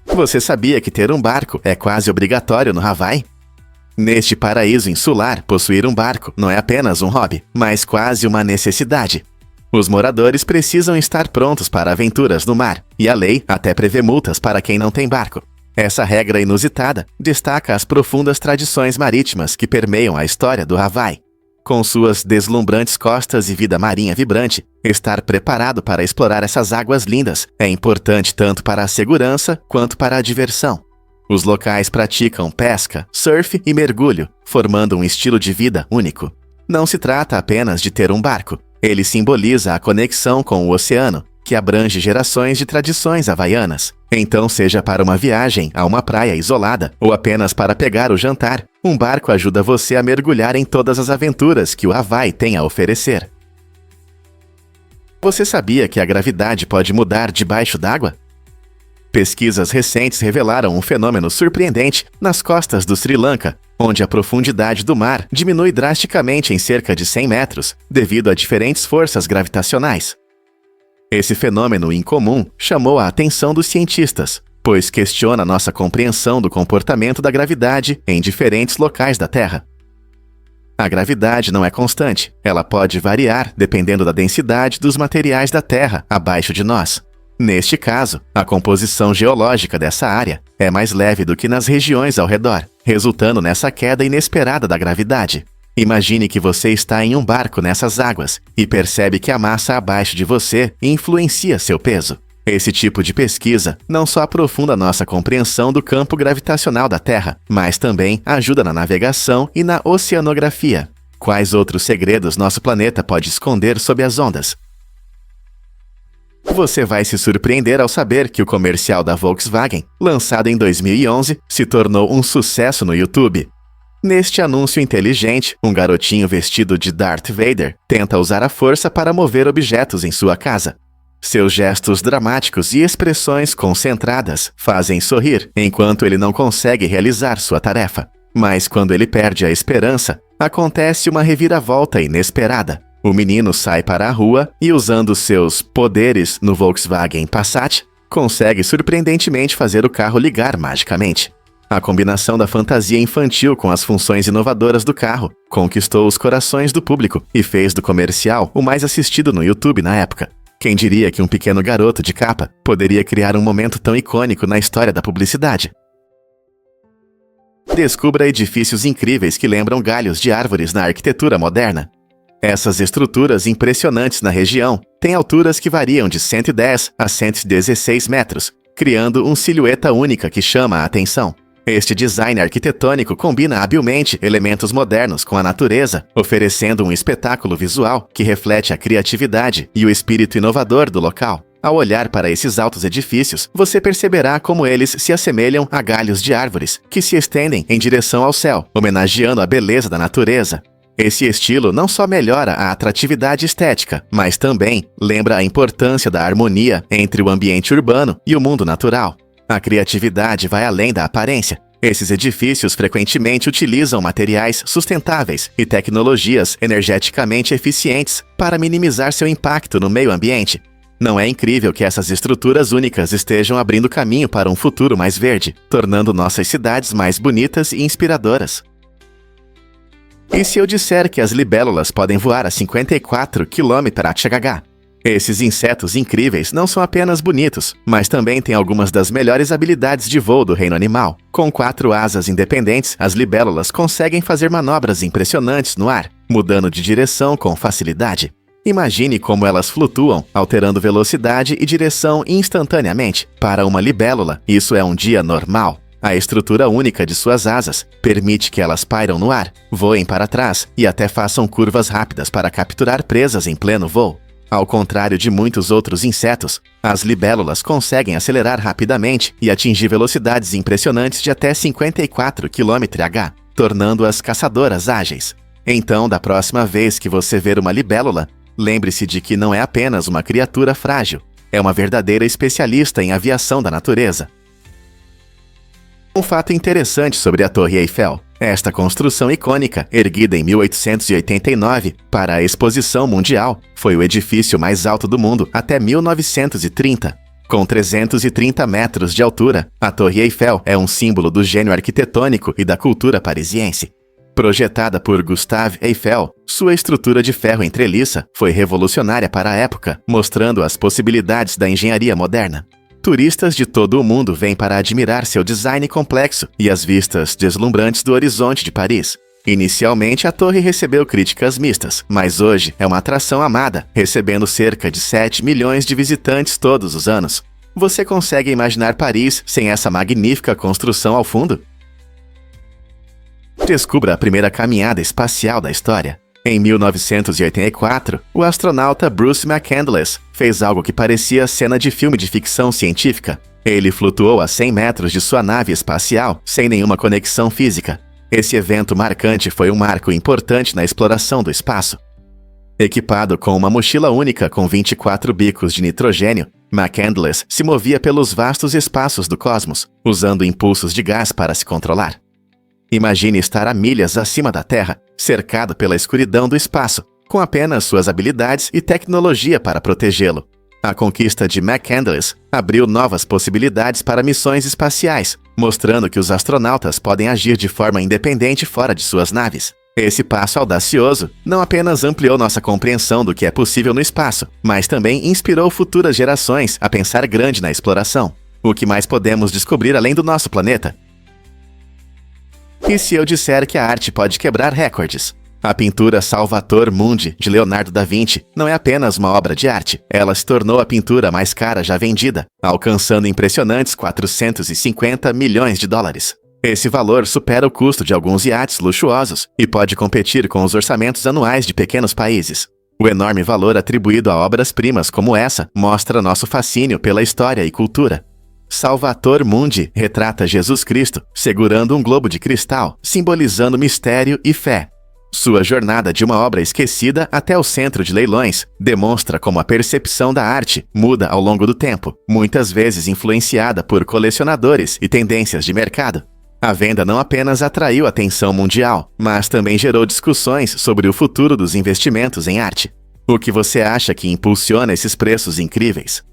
Você sabia que ter um barco é quase obrigatório no Hawaii? Neste paraíso insular, possuir um barco não é apenas um hobby, mas quase uma necessidade. Os moradores precisam estar prontos para aventuras no mar, e a lei até prevê multas para quem não tem barco. Essa regra inusitada destaca as profundas tradições marítimas que permeiam a história do Hawaii. Com suas deslumbrantes costas e vida marinha vibrante, estar preparado para explorar essas águas lindas é importante tanto para a segurança quanto para a diversão. Os locais praticam pesca, surf e mergulho, formando um estilo de vida único. Não se trata apenas de ter um barco. Ele simboliza a conexão com o oceano, que abrange gerações de tradições havaianas. Então, seja para uma viagem a uma praia isolada ou apenas para pegar o jantar, um barco ajuda você a mergulhar em todas as aventuras que o Hawaii tem a oferecer. Você sabia que a gravidade pode mudar debaixo d'água? Pesquisas recentes revelaram um fenômeno surpreendente nas costas do Sri Lanka, onde a profundidade do mar diminui drasticamente em cerca de 100 metros, devido a diferentes forças gravitacionais. Esse fenômeno incomum chamou a atenção dos cientistas, pois questiona nossa compreensão do comportamento da gravidade em diferentes locais da Terra. A gravidade não é constante, ela pode variar dependendo da densidade dos materiais da Terra abaixo de nós. Neste caso, a composição geológica dessa área é mais leve do que nas regiões ao redor, resultando nessa queda inesperada da gravidade. Imagine que você está em um barco nessas águas e percebe que a massa abaixo de você influencia seu peso. Esse tipo de pesquisa não só aprofunda nossa compreensão do campo gravitacional da Terra, mas também ajuda na navegação e na oceanografia. Quais outros segredos nosso planeta pode esconder sob as ondas? Você vai se surpreender ao saber que o comercial da Volkswagen, lançado em 2011, se tornou um sucesso no YouTube. Neste anúncio inteligente, um garotinho vestido de Darth Vader tenta usar a força para mover objetos em sua casa. Seus gestos dramáticos e expressões concentradas fazem sorrir enquanto ele não consegue realizar sua tarefa. Mas quando ele perde a esperança, acontece uma reviravolta inesperada. O menino sai para a rua e, usando seus poderes no Volkswagen Passat, consegue surpreendentemente fazer o carro ligar magicamente. A combinação da fantasia infantil com as funções inovadoras do carro conquistou os corações do público e fez do comercial o mais assistido no YouTube na época. Quem diria que um pequeno garoto de capa poderia criar um momento tão icônico na história da publicidade? Descubra edifícios incríveis que lembram galhos de árvores na arquitetura moderna. Essas estruturas impressionantes na região têm alturas que variam de 110 a 116 metros, criando uma silhueta única que chama a atenção. Este design arquitetônico combina habilmente elementos modernos com a natureza, oferecendo um espetáculo visual que reflete a criatividade e o espírito inovador do local. Ao olhar para esses altos edifícios, você perceberá como eles se assemelham a galhos de árvores que se estendem em direção ao céu, homenageando a beleza da natureza. Esse estilo não só melhora a atratividade estética, mas também lembra a importância da harmonia entre o ambiente urbano e o mundo natural. A criatividade vai além da aparência. Esses edifícios frequentemente utilizam materiais sustentáveis e tecnologias energeticamente eficientes para minimizar seu impacto no meio ambiente. Não é incrível que essas estruturas únicas estejam abrindo caminho para um futuro mais verde, tornando nossas cidades mais bonitas e inspiradoras? E se eu disser que as libélulas podem voar a 54 km/h? Esses insetos incríveis não são apenas bonitos, mas também têm algumas das melhores habilidades de voo do reino animal. Com 4 asas independentes, as libélulas conseguem fazer manobras impressionantes no ar, mudando de direção com facilidade. Imagine como elas flutuam, alterando velocidade e direção instantaneamente. Para uma libélula, isso é um dia normal. A estrutura única de suas asas permite que elas pairam no ar, voem para trás e até façam curvas rápidas para capturar presas em pleno voo. Ao contrário de muitos outros insetos, as libélulas conseguem acelerar rapidamente e atingir velocidades impressionantes de até 54 km/h, tornando-as caçadoras ágeis. Então, da próxima vez que você ver uma libélula, lembre-se de que não é apenas uma criatura frágil, é uma verdadeira especialista em aviação da natureza. Um fato interessante sobre a Torre Eiffel. Esta construção icônica, erguida em 1889 para a Exposição Mundial, foi o edifício mais alto do mundo até 1930. Com 330 metros de altura, a Torre Eiffel é um símbolo do gênio arquitetônico e da cultura parisiense. Projetada por Gustave Eiffel, sua estrutura de ferro em treliça foi revolucionária para a época, mostrando as possibilidades da engenharia moderna. Turistas de todo o mundo vêm para admirar seu design complexo e as vistas deslumbrantes do horizonte de Paris. Inicialmente, a torre recebeu críticas mistas, mas hoje é uma atração amada, recebendo cerca de 7 milhões de visitantes todos os anos. Você consegue imaginar Paris sem essa magnífica construção ao fundo? Descubra a primeira caminhada espacial da história. Em 1984, o astronauta Bruce McCandless fez algo que parecia cena de filme de ficção científica. Ele flutuou a 100 metros de sua nave espacial sem nenhuma conexão física. Esse evento marcante foi um marco importante na exploração do espaço. Equipado com uma mochila única com 24 bicos de nitrogênio, McCandless se movia pelos vastos espaços do cosmos, usando impulsos de gás para se controlar. Imagine estar a milhas acima da Terra, cercado pela escuridão do espaço, com apenas suas habilidades e tecnologia para protegê-lo. A conquista de McCandless abriu novas possibilidades para missões espaciais, mostrando que os astronautas podem agir de forma independente fora de suas naves. Esse passo audacioso não apenas ampliou nossa compreensão do que é possível no espaço, mas também inspirou futuras gerações a pensar grande na exploração. O que mais podemos descobrir além do nosso planeta? E se eu disser que a arte pode quebrar recordes? A pintura Salvator Mundi, de Leonardo da Vinci, não é apenas uma obra de arte. Ela se tornou a pintura mais cara já vendida, alcançando impressionantes 450 milhões de dólares. Esse valor supera o custo de alguns iates luxuosos e pode competir com os orçamentos anuais de pequenos países. O enorme valor atribuído a obras-primas como essa mostra nosso fascínio pela história e cultura. Salvator Mundi retrata Jesus Cristo segurando um globo de cristal, simbolizando mistério e fé. Sua jornada de uma obra esquecida até o centro de leilões demonstra como a percepção da arte muda ao longo do tempo, muitas vezes influenciada por colecionadores e tendências de mercado. A venda não apenas atraiu atenção mundial, mas também gerou discussões sobre o futuro dos investimentos em arte. O que você acha que impulsiona esses preços incríveis?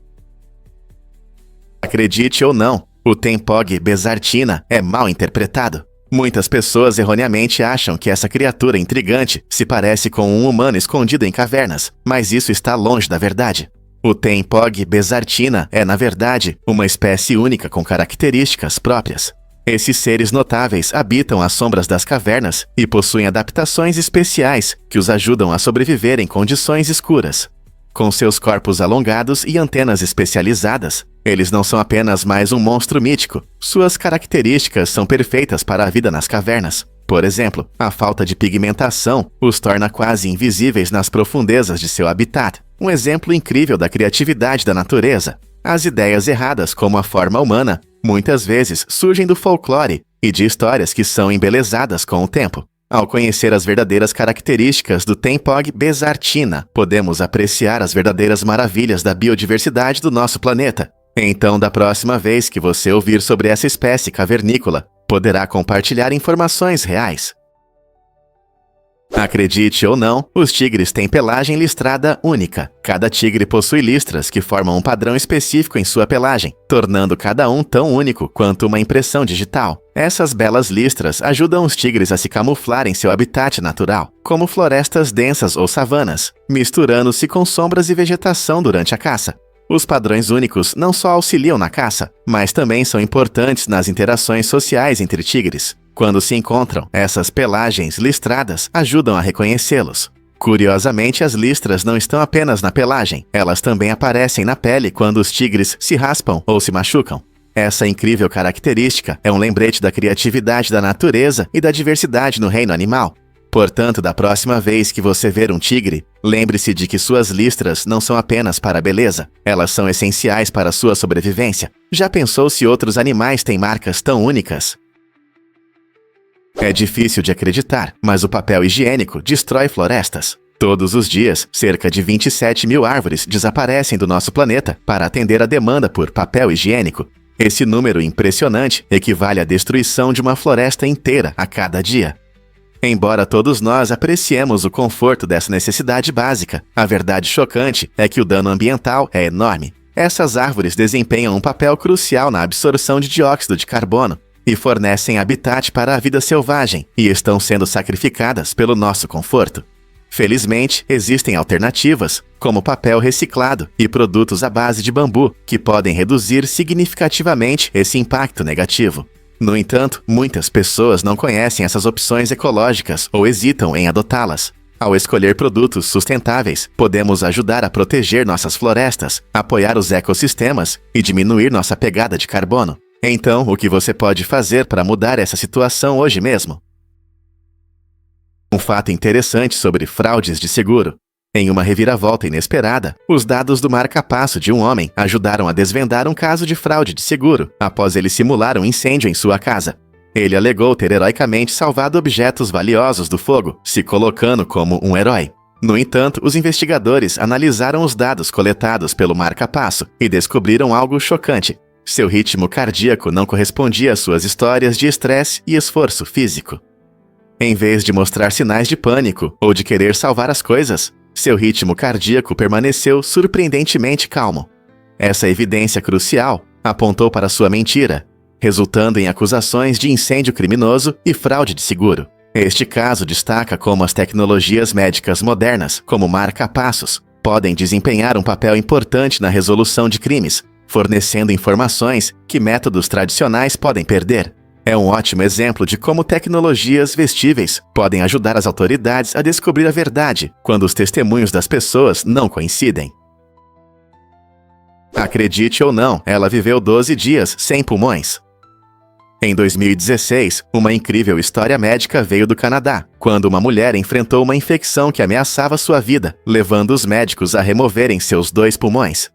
Acredite ou não, o Tempog Besartina é mal interpretado. Muitas pessoas erroneamente acham que essa criatura intrigante se parece com um humano escondido em cavernas, mas isso está longe da verdade. O Tempog Besartina é, na verdade, uma espécie única com características próprias. Esses seres notáveis habitam as sombras das cavernas e possuem adaptações especiais que os ajudam a sobreviver em condições escuras. Com seus corpos alongados e antenas especializadas, eles não são apenas mais um monstro mítico. Suas características são perfeitas para a vida nas cavernas. Por exemplo, a falta de pigmentação os torna quase invisíveis nas profundezas de seu habitat. Um exemplo incrível da criatividade da natureza. As ideias erradas, como a forma humana, muitas vezes surgem do folclore e de histórias que são embelezadas com o tempo. Ao conhecer as verdadeiras características do Tempog Besartina, podemos apreciar as verdadeiras maravilhas da biodiversidade do nosso planeta. Então, da próxima vez que você ouvir sobre essa espécie cavernícola, poderá compartilhar informações reais. Acredite ou não, os tigres têm pelagem listrada única. Cada tigre possui listras que formam um padrão específico em sua pelagem, tornando cada um tão único quanto uma impressão digital. Essas belas listras ajudam os tigres a se camuflar em seu habitat natural, como florestas densas ou savanas, misturando-se com sombras e vegetação durante a caça. Os padrões únicos não só auxiliam na caça, mas também são importantes nas interações sociais entre tigres. Quando se encontram, essas pelagens listradas ajudam a reconhecê-los. Curiosamente, as listras não estão apenas na pelagem, elas também aparecem na pele quando os tigres se raspam ou se machucam. Essa incrível característica é um lembrete da criatividade da natureza e da diversidade no reino animal. Portanto, da próxima vez que você ver um tigre, lembre-se de que suas listras não são apenas para a beleza, elas são essenciais para a sua sobrevivência. Já pensou se outros animais têm marcas tão únicas? É difícil de acreditar, mas o papel higiênico destrói florestas. Todos os dias, cerca de 27 mil árvores desaparecem do nosso planeta para atender a demanda por papel higiênico. Esse número impressionante equivale à destruição de uma floresta inteira a cada dia. Embora todos nós apreciemos o conforto dessa necessidade básica, a verdade chocante é que o dano ambiental é enorme. Essas árvores desempenham um papel crucial na absorção de dióxido de carbono e fornecem habitat para a vida selvagem e estão sendo sacrificadas pelo nosso conforto. Felizmente, existem alternativas, como papel reciclado e produtos à base de bambu, que podem reduzir significativamente esse impacto negativo. No entanto, muitas pessoas não conhecem essas opções ecológicas ou hesitam em adotá-las. Ao escolher produtos sustentáveis, podemos ajudar a proteger nossas florestas, apoiar os ecossistemas e diminuir nossa pegada de carbono. Então, o que você pode fazer para mudar essa situação hoje mesmo? Um fato interessante sobre fraudes de seguro. Em uma reviravolta inesperada, os dados do marca-passo de um homem ajudaram a desvendar um caso de fraude de seguro, após ele simular um incêndio em sua casa. Ele alegou ter heroicamente salvado objetos valiosos do fogo, se colocando como um herói. No entanto, os investigadores analisaram os dados coletados pelo marca-passo e descobriram algo chocante. Seu ritmo cardíaco não correspondia às suas histórias de estresse e esforço físico. Em vez de mostrar sinais de pânico ou de querer salvar as coisas, seu ritmo cardíaco permaneceu surpreendentemente calmo. Essa evidência crucial apontou para sua mentira, resultando em acusações de incêndio criminoso e fraude de seguro. Este caso destaca como as tecnologias médicas modernas, como marca-passos, podem desempenhar um papel importante na resolução de crimes, fornecendo informações que métodos tradicionais podem perder. É um ótimo exemplo de como tecnologias vestíveis podem ajudar as autoridades a descobrir a verdade quando os testemunhos das pessoas não coincidem. Acredite ou não, ela viveu 12 dias sem pulmões. Em 2016, uma incrível história médica veio do Canadá, quando uma mulher enfrentou uma infecção que ameaçava sua vida, levando os médicos a removerem seus 2 pulmões.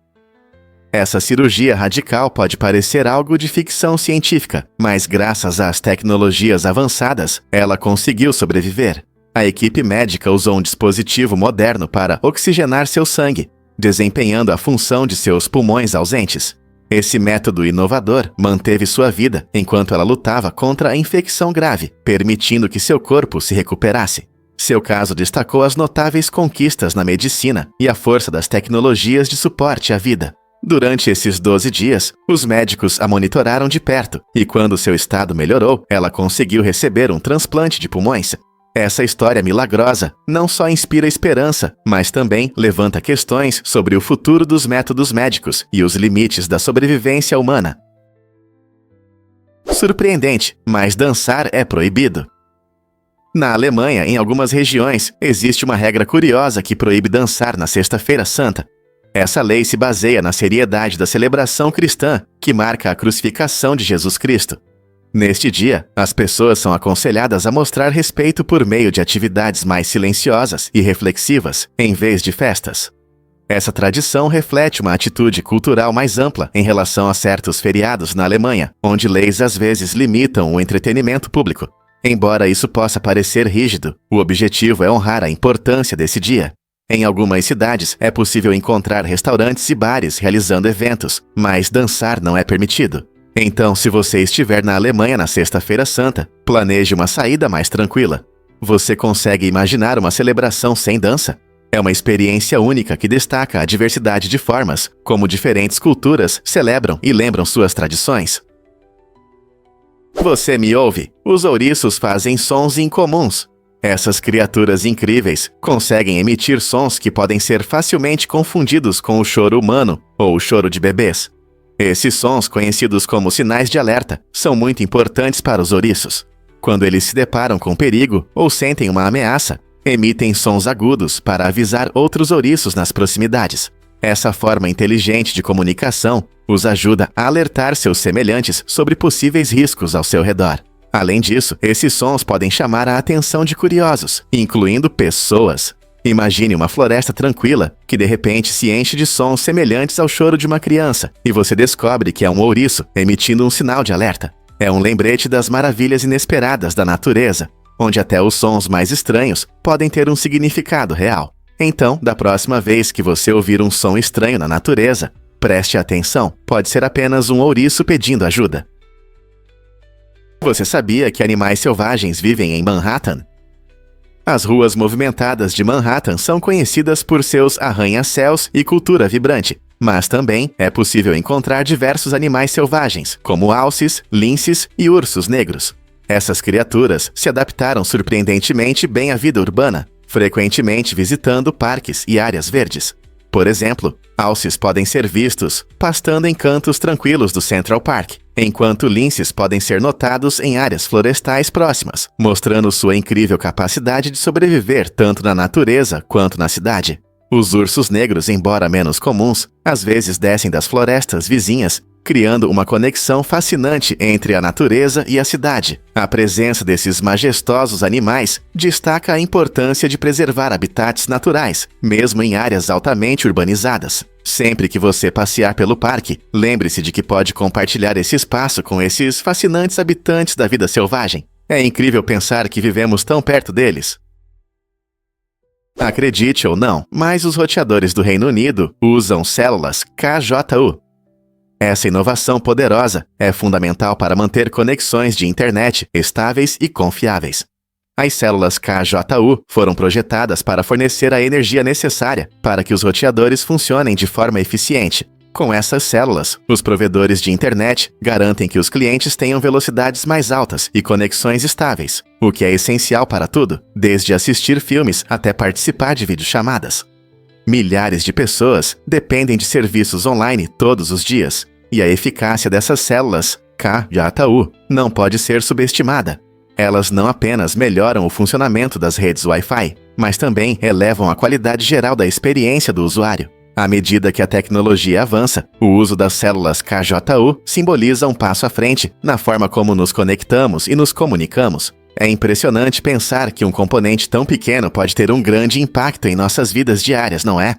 Essa cirurgia radical pode parecer algo de ficção científica, mas graças às tecnologias avançadas, ela conseguiu sobreviver. A equipe médica usou um dispositivo moderno para oxigenar seu sangue, desempenhando a função de seus pulmões ausentes. Esse método inovador manteve sua vida enquanto ela lutava contra a infecção grave, permitindo que seu corpo se recuperasse. Seu caso destacou as notáveis conquistas na medicina e a força das tecnologias de suporte à vida. Durante esses 12 dias, os médicos a monitoraram de perto e quando seu estado melhorou, ela conseguiu receber um transplante de pulmões. Essa história milagrosa não só inspira esperança, mas também levanta questões sobre o futuro dos métodos médicos e os limites da sobrevivência humana. Surpreendente, mas dançar é proibido. Na Alemanha, em algumas regiões, existe uma regra curiosa que proíbe dançar na Sexta-feira Santa. Essa lei se baseia na seriedade da celebração cristã, que marca a crucificação de Jesus Cristo. Neste dia, as pessoas são aconselhadas a mostrar respeito por meio de atividades mais silenciosas e reflexivas, em vez de festas. Essa tradição reflete uma atitude cultural mais ampla em relação a certos feriados na Alemanha, onde leis às vezes limitam o entretenimento público. Embora isso possa parecer rígido, o objetivo é honrar a importância desse dia. Em algumas cidades, é possível encontrar restaurantes e bares realizando eventos, mas dançar não é permitido. Então, se você estiver na Alemanha na Sexta-feira Santa, planeje uma saída mais tranquila. Você consegue imaginar uma celebração sem dança? É uma experiência única que destaca a diversidade de formas como diferentes culturas celebram e lembram suas tradições. Você me ouve? Os ouriços fazem sons incomuns. Essas criaturas incríveis conseguem emitir sons que podem ser facilmente confundidos com o choro humano ou o choro de bebês. Esses sons, conhecidos como sinais de alerta, são muito importantes para os ouriços. Quando eles se deparam com perigo ou sentem uma ameaça, emitem sons agudos para avisar outros ouriços nas proximidades. Essa forma inteligente de comunicação os ajuda a alertar seus semelhantes sobre possíveis riscos ao seu redor. Além disso, esses sons podem chamar a atenção de curiosos, incluindo pessoas. Imagine uma floresta tranquila, que de repente se enche de sons semelhantes ao choro de uma criança, e você descobre que é um ouriço emitindo um sinal de alerta. É um lembrete das maravilhas inesperadas da natureza, onde até os sons mais estranhos podem ter um significado real. Então, da próxima vez que você ouvir um som estranho na natureza, preste atenção, pode ser apenas um ouriço pedindo ajuda. Você sabia que animais selvagens vivem em Manhattan? As ruas movimentadas de Manhattan são conhecidas por seus arranha-céus e cultura vibrante, mas também é possível encontrar diversos animais selvagens, como alces, linces e ursos negros. Essas criaturas se adaptaram surpreendentemente bem à vida urbana, frequentemente visitando parques e áreas verdes. Por exemplo, alces podem ser vistos pastando em cantos tranquilos do Central Park, enquanto linces podem ser notados em áreas florestais próximas, mostrando sua incrível capacidade de sobreviver tanto na natureza quanto na cidade. Os ursos negros, embora menos comuns, às vezes descem das florestas vizinhas, criando uma conexão fascinante entre a natureza e a cidade. A presença desses majestosos animais destaca a importância de preservar habitats naturais, mesmo em áreas altamente urbanizadas. Sempre que você passear pelo parque, lembre-se de que pode compartilhar esse espaço com esses fascinantes habitantes da vida selvagem. É incrível pensar que vivemos tão perto deles. Acredite ou não, mas os roteadores do Reino Unido usam células KJU. Essa inovação poderosa é fundamental para manter conexões de internet estáveis e confiáveis. As células KJU foram projetadas para fornecer a energia necessária para que os roteadores funcionem de forma eficiente. Com essas células, os provedores de internet garantem que os clientes tenham velocidades mais altas e conexões estáveis, o que é essencial para tudo, desde assistir filmes até participar de videochamadas. Milhares de pessoas dependem de serviços online todos os dias, e a eficácia dessas células, KJU, não pode ser subestimada. Elas não apenas melhoram o funcionamento das redes Wi-Fi, mas também elevam a qualidade geral da experiência do usuário. À medida que a tecnologia avança, o uso das células KJU simboliza um passo à frente na forma como nos conectamos e nos comunicamos. É impressionante pensar que um componente tão pequeno pode ter um grande impacto em nossas vidas diárias, não é?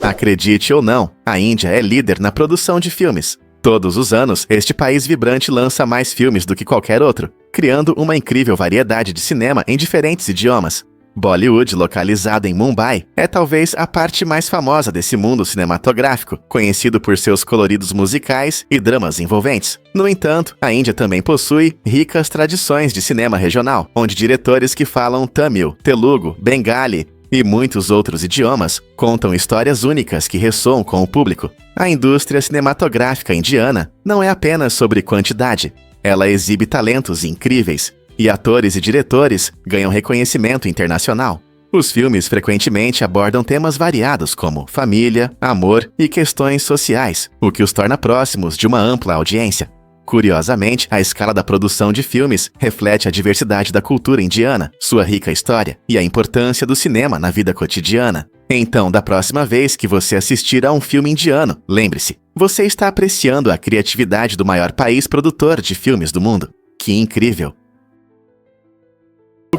Acredite ou não, a Índia é líder na produção de filmes. Todos os anos, este país vibrante lança mais filmes do que qualquer outro, criando uma incrível variedade de cinema em diferentes idiomas. Bollywood, localizado em Mumbai, é talvez a parte mais famosa desse mundo cinematográfico, conhecido por seus coloridos musicais e dramas envolventes. No entanto, a Índia também possui ricas tradições de cinema regional, onde diretores que falam Tamil, Telugu, Bengali e muitos outros idiomas contam histórias únicas que ressoam com o público. A indústria cinematográfica indiana não é apenas sobre quantidade, ela exibe talentos incríveis, e atores e diretores ganham reconhecimento internacional. Os filmes frequentemente abordam temas variados como família, amor e questões sociais, o que os torna próximos de uma ampla audiência. Curiosamente, a escala da produção de filmes reflete a diversidade da cultura indiana, sua rica história e a importância do cinema na vida cotidiana. Então, da próxima vez que você assistir a um filme indiano, lembre-se, você está apreciando a criatividade do maior país produtor de filmes do mundo. Que incrível!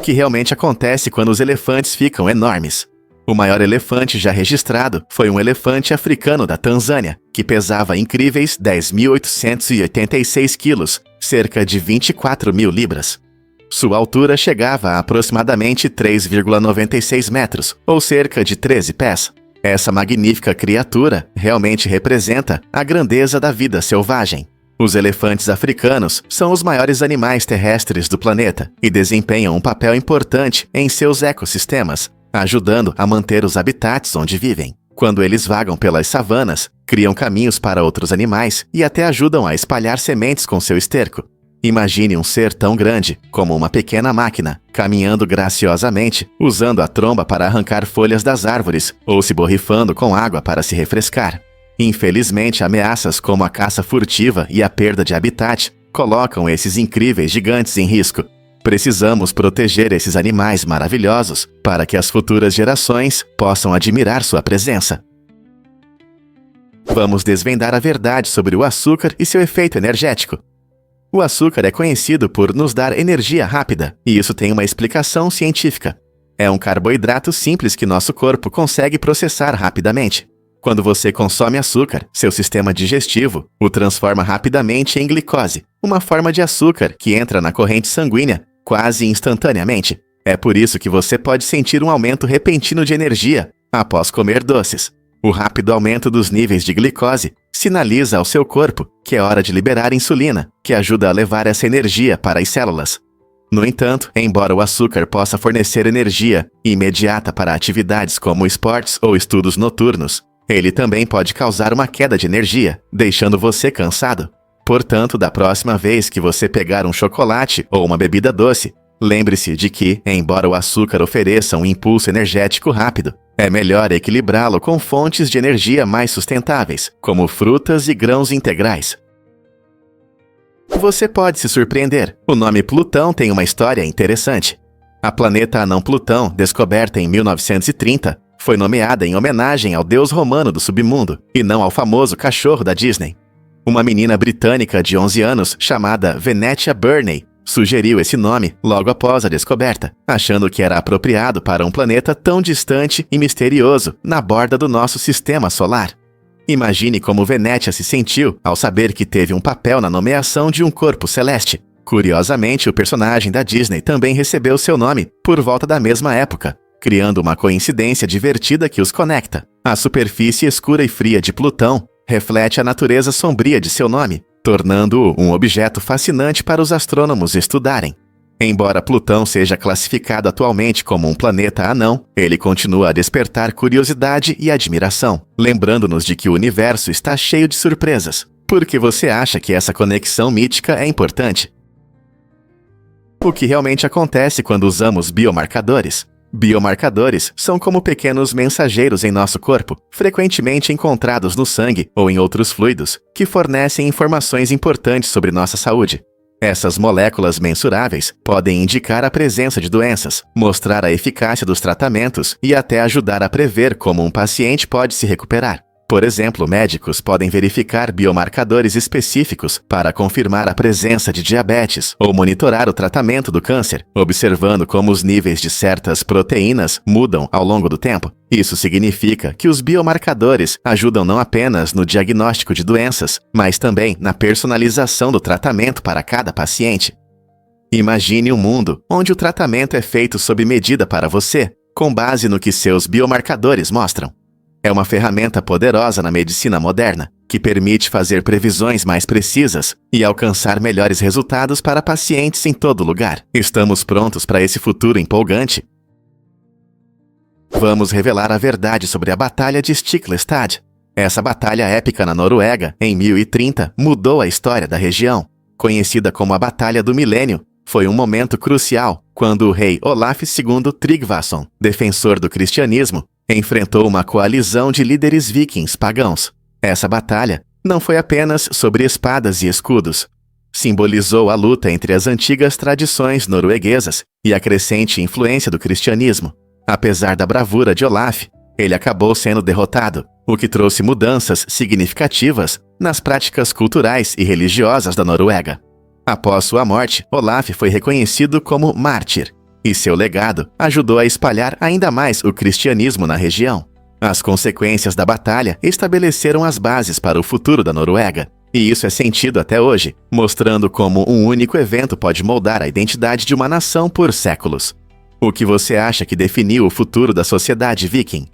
O que realmente acontece quando os elefantes ficam enormes? O maior elefante já registrado foi um elefante africano da Tanzânia, que pesava incríveis 10.886 quilos, cerca de 24.000 libras. Sua altura chegava a aproximadamente 3,96 metros, ou cerca de 13 pés. Essa magnífica criatura realmente representa a grandeza da vida selvagem. Os elefantes africanos são os maiores animais terrestres do planeta e desempenham um papel importante em seus ecossistemas, ajudando a manter os habitats onde vivem. Quando eles vagam pelas savanas, criam caminhos para outros animais e até ajudam a espalhar sementes com seu esterco. Imagine um ser tão grande, como uma pequena máquina, caminhando graciosamente, usando a tromba para arrancar folhas das árvores ou se borrifando com água para se refrescar. Infelizmente, ameaças como a caça furtiva e a perda de habitat colocam esses incríveis gigantes em risco. Precisamos proteger esses animais maravilhosos para que as futuras gerações possam admirar sua presença. Vamos desvendar a verdade sobre o açúcar e seu efeito energético. O açúcar é conhecido por nos dar energia rápida, e isso tem uma explicação científica. É um carboidrato simples que nosso corpo consegue processar rapidamente. Quando você consome açúcar, seu sistema digestivo o transforma rapidamente em glicose, uma forma de açúcar que entra na corrente sanguínea quase instantaneamente. É por isso que você pode sentir um aumento repentino de energia após comer doces. O rápido aumento dos níveis de glicose sinaliza ao seu corpo que é hora de liberar insulina, que ajuda a levar essa energia para as células. No entanto, embora o açúcar possa fornecer energia imediata para atividades como esportes ou estudos noturnos, ele também pode causar uma queda de energia, deixando você cansado. Portanto, da próxima vez que você pegar um chocolate ou uma bebida doce, lembre-se de que, embora o açúcar ofereça um impulso energético rápido, é melhor equilibrá-lo com fontes de energia mais sustentáveis, como frutas e grãos integrais. Você pode se surpreender. O nome Plutão tem uma história interessante. A planeta anã Plutão, descoberta em 1930, foi nomeada em homenagem ao deus romano do submundo, e não ao famoso cachorro da Disney. Uma menina britânica de 11 anos, chamada Venetia Burney, sugeriu esse nome logo após a descoberta, achando que era apropriado para um planeta tão distante e misterioso na borda do nosso sistema solar. Imagine como Venetia se sentiu ao saber que teve um papel na nomeação de um corpo celeste. Curiosamente, o personagem da Disney também recebeu seu nome por volta da mesma época, criando uma coincidência divertida que os conecta. A superfície escura e fria de Plutão reflete a natureza sombria de seu nome, tornando-o um objeto fascinante para os astrônomos estudarem. Embora Plutão seja classificado atualmente como um planeta anão, ele continua a despertar curiosidade e admiração, lembrando-nos de que o universo está cheio de surpresas. Por que você acha que essa conexão mítica é importante? O que realmente acontece quando usamos biomarcadores? Biomarcadores são como pequenos mensageiros em nosso corpo, frequentemente encontrados no sangue ou em outros fluidos, que fornecem informações importantes sobre nossa saúde. Essas moléculas mensuráveis podem indicar a presença de doenças, mostrar a eficácia dos tratamentos e até ajudar a prever como um paciente pode se recuperar. Por exemplo, médicos podem verificar biomarcadores específicos para confirmar a presença de diabetes ou monitorar o tratamento do câncer, observando como os níveis de certas proteínas mudam ao longo do tempo. Isso significa que os biomarcadores ajudam não apenas no diagnóstico de doenças, mas também na personalização do tratamento para cada paciente. Imagine um mundo onde o tratamento é feito sob medida para você, com base no que seus biomarcadores mostram. É uma ferramenta poderosa na medicina moderna, que permite fazer previsões mais precisas e alcançar melhores resultados para pacientes em todo lugar. Estamos prontos para esse futuro empolgante? Vamos revelar a verdade sobre a Batalha de Stiklestad. Essa batalha épica na Noruega, em 1030, mudou a história da região. Conhecida como a Batalha do Milênio, foi um momento crucial quando o rei Olaf II Tryggvason, defensor do cristianismo, enfrentou uma coalizão de líderes vikings pagãos. Essa batalha não foi apenas sobre espadas e escudos. Simbolizou a luta entre as antigas tradições norueguesas e a crescente influência do cristianismo. Apesar da bravura de Olaf, ele acabou sendo derrotado, o que trouxe mudanças significativas nas práticas culturais e religiosas da Noruega. Após sua morte, Olaf foi reconhecido como mártir, e seu legado ajudou a espalhar ainda mais o cristianismo na região. As consequências da batalha estabeleceram as bases para o futuro da Noruega, e isso é sentido até hoje, mostrando como um único evento pode moldar a identidade de uma nação por séculos. O que você acha que definiu o futuro da sociedade viking?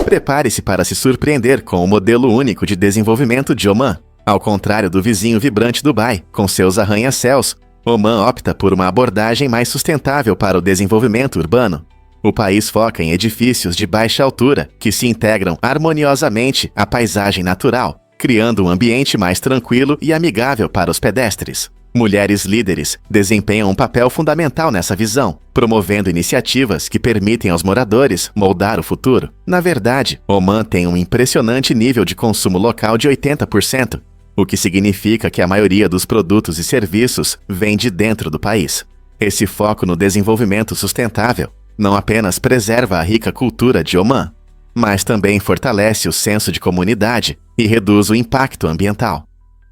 Prepare-se para se surpreender com o modelo único de desenvolvimento de Oman. Ao contrário do vizinho vibrante Dubai, com seus arranha-céus, Oman opta por uma abordagem mais sustentável para o desenvolvimento urbano. O país foca em edifícios de baixa altura que se integram harmoniosamente à paisagem natural, criando um ambiente mais tranquilo e amigável para os pedestres. Mulheres líderes desempenham um papel fundamental nessa visão, promovendo iniciativas que permitem aos moradores moldar o futuro. Na verdade, Oman tem um impressionante nível de consumo local de 80%, o que significa que a maioria dos produtos e serviços vem de dentro do país. Esse foco no desenvolvimento sustentável não apenas preserva a rica cultura de Oman, mas também fortalece o senso de comunidade e reduz o impacto ambiental.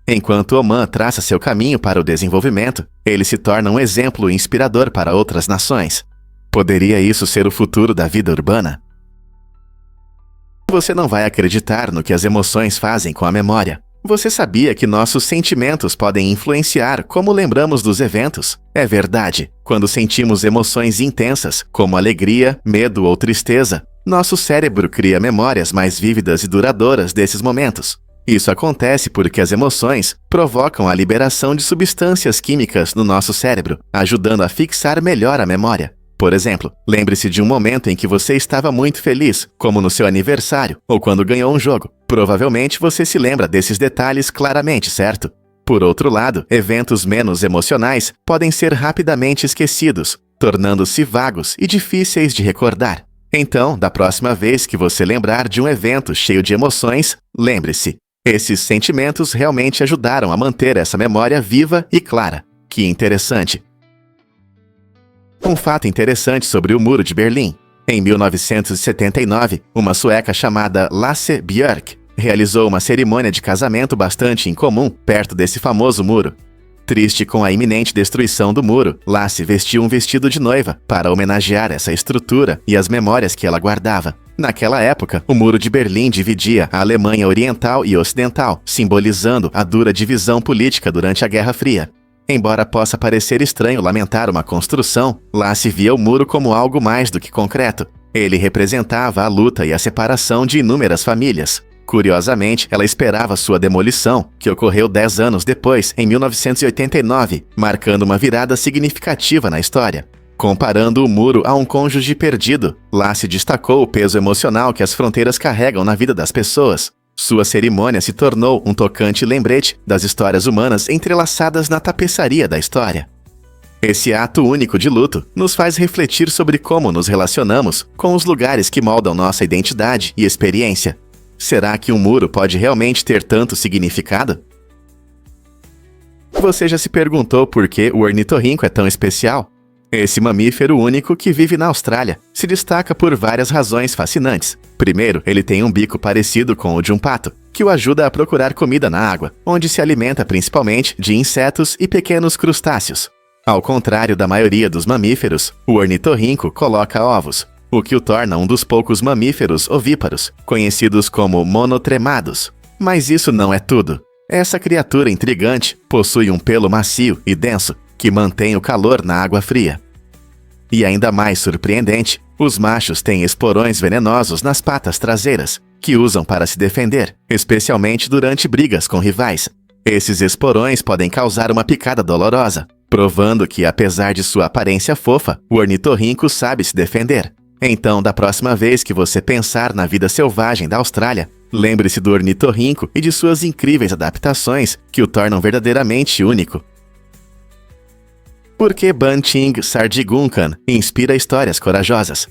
Enquanto Oman traça seu caminho para o desenvolvimento, ele se torna um exemplo inspirador para outras nações. Poderia isso ser o futuro da vida urbana? Você não vai acreditar no que as emoções fazem com a memória. Você sabia que nossos sentimentos podem influenciar como lembramos dos eventos? É verdade. Quando sentimos emoções intensas, como alegria, medo ou tristeza, nosso cérebro cria memórias mais vívidas e duradouras desses momentos. Isso acontece porque as emoções provocam a liberação de substâncias químicas no nosso cérebro, ajudando a fixar melhor a memória. Por exemplo, lembre-se de um momento em que você estava muito feliz, como no seu aniversário ou quando ganhou um jogo. Provavelmente você se lembra desses detalhes claramente, certo? Por outro lado, eventos menos emocionais podem ser rapidamente esquecidos, tornando-se vagos e difíceis de recordar. Então, da próxima vez que você lembrar de um evento cheio de emoções, lembre-se: esses sentimentos realmente ajudaram a manter essa memória viva e clara. Que interessante! Um fato interessante sobre o Muro de Berlim. Em 1979, uma sueca chamada Lasse Björk realizou uma cerimônia de casamento bastante incomum perto desse famoso muro. Triste com a iminente destruição do muro, Lasse vestiu um vestido de noiva para homenagear essa estrutura e as memórias que ela guardava. Naquela época, o Muro de Berlim dividia a Alemanha Oriental e Ocidental, simbolizando a dura divisão política durante a Guerra Fria. Embora possa parecer estranho lamentar uma construção, Lasse via o muro como algo mais do que concreto. Ele representava a luta e a separação de inúmeras famílias. Curiosamente, ela esperava sua demolição, que ocorreu 10 anos depois, em 1989, marcando uma virada significativa na história. Comparando o muro a um cônjuge perdido, lá se destacou o peso emocional que as fronteiras carregam na vida das pessoas. Sua cerimônia se tornou um tocante lembrete das histórias humanas entrelaçadas na tapeçaria da história. Esse ato único de luto nos faz refletir sobre como nos relacionamos com os lugares que moldam nossa identidade e experiência. Será que um muro pode realmente ter tanto significado? Você já se perguntou por que o ornitorrinco é tão especial? Esse mamífero único que vive na Austrália se destaca por várias razões fascinantes. Primeiro, ele tem um bico parecido com o de um pato, que o ajuda a procurar comida na água, onde se alimenta principalmente de insetos e pequenos crustáceos. Ao contrário da maioria dos mamíferos, o ornitorrinco coloca ovos, o que o torna um dos poucos mamíferos ovíparos, conhecidos como monotremados. Mas isso não é tudo. Essa criatura intrigante possui um pelo macio e denso, que mantém o calor na água fria. E ainda mais surpreendente, os machos têm esporões venenosos nas patas traseiras, que usam para se defender, especialmente durante brigas com rivais. Esses esporões podem causar uma picada dolorosa, provando que, apesar de sua aparência fofa, o ornitorrinco sabe se defender. Então, da próxima vez que você pensar na vida selvagem da Austrália, lembre-se do ornitorrinco e de suas incríveis adaptações que o tornam verdadeiramente único. Por que Banting Sardigunkan inspira histórias corajosas?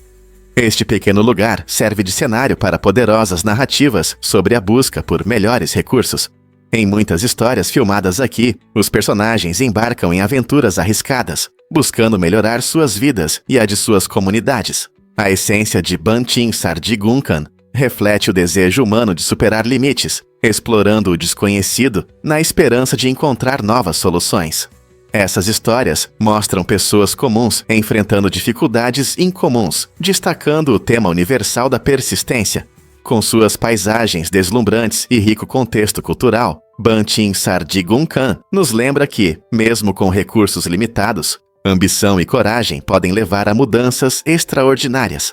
Este pequeno lugar serve de cenário para poderosas narrativas sobre a busca por melhores recursos. Em muitas histórias filmadas aqui, os personagens embarcam em aventuras arriscadas, buscando melhorar suas vidas e a de suas comunidades. A essência de Banting Sardigunkan reflete o desejo humano de superar limites, explorando o desconhecido na esperança de encontrar novas soluções. Essas histórias mostram pessoas comuns enfrentando dificuldades incomuns, destacando o tema universal da persistência. Com suas paisagens deslumbrantes e rico contexto cultural, Banting Sardigunkan nos lembra que, mesmo com recursos limitados, ambição e coragem podem levar a mudanças extraordinárias.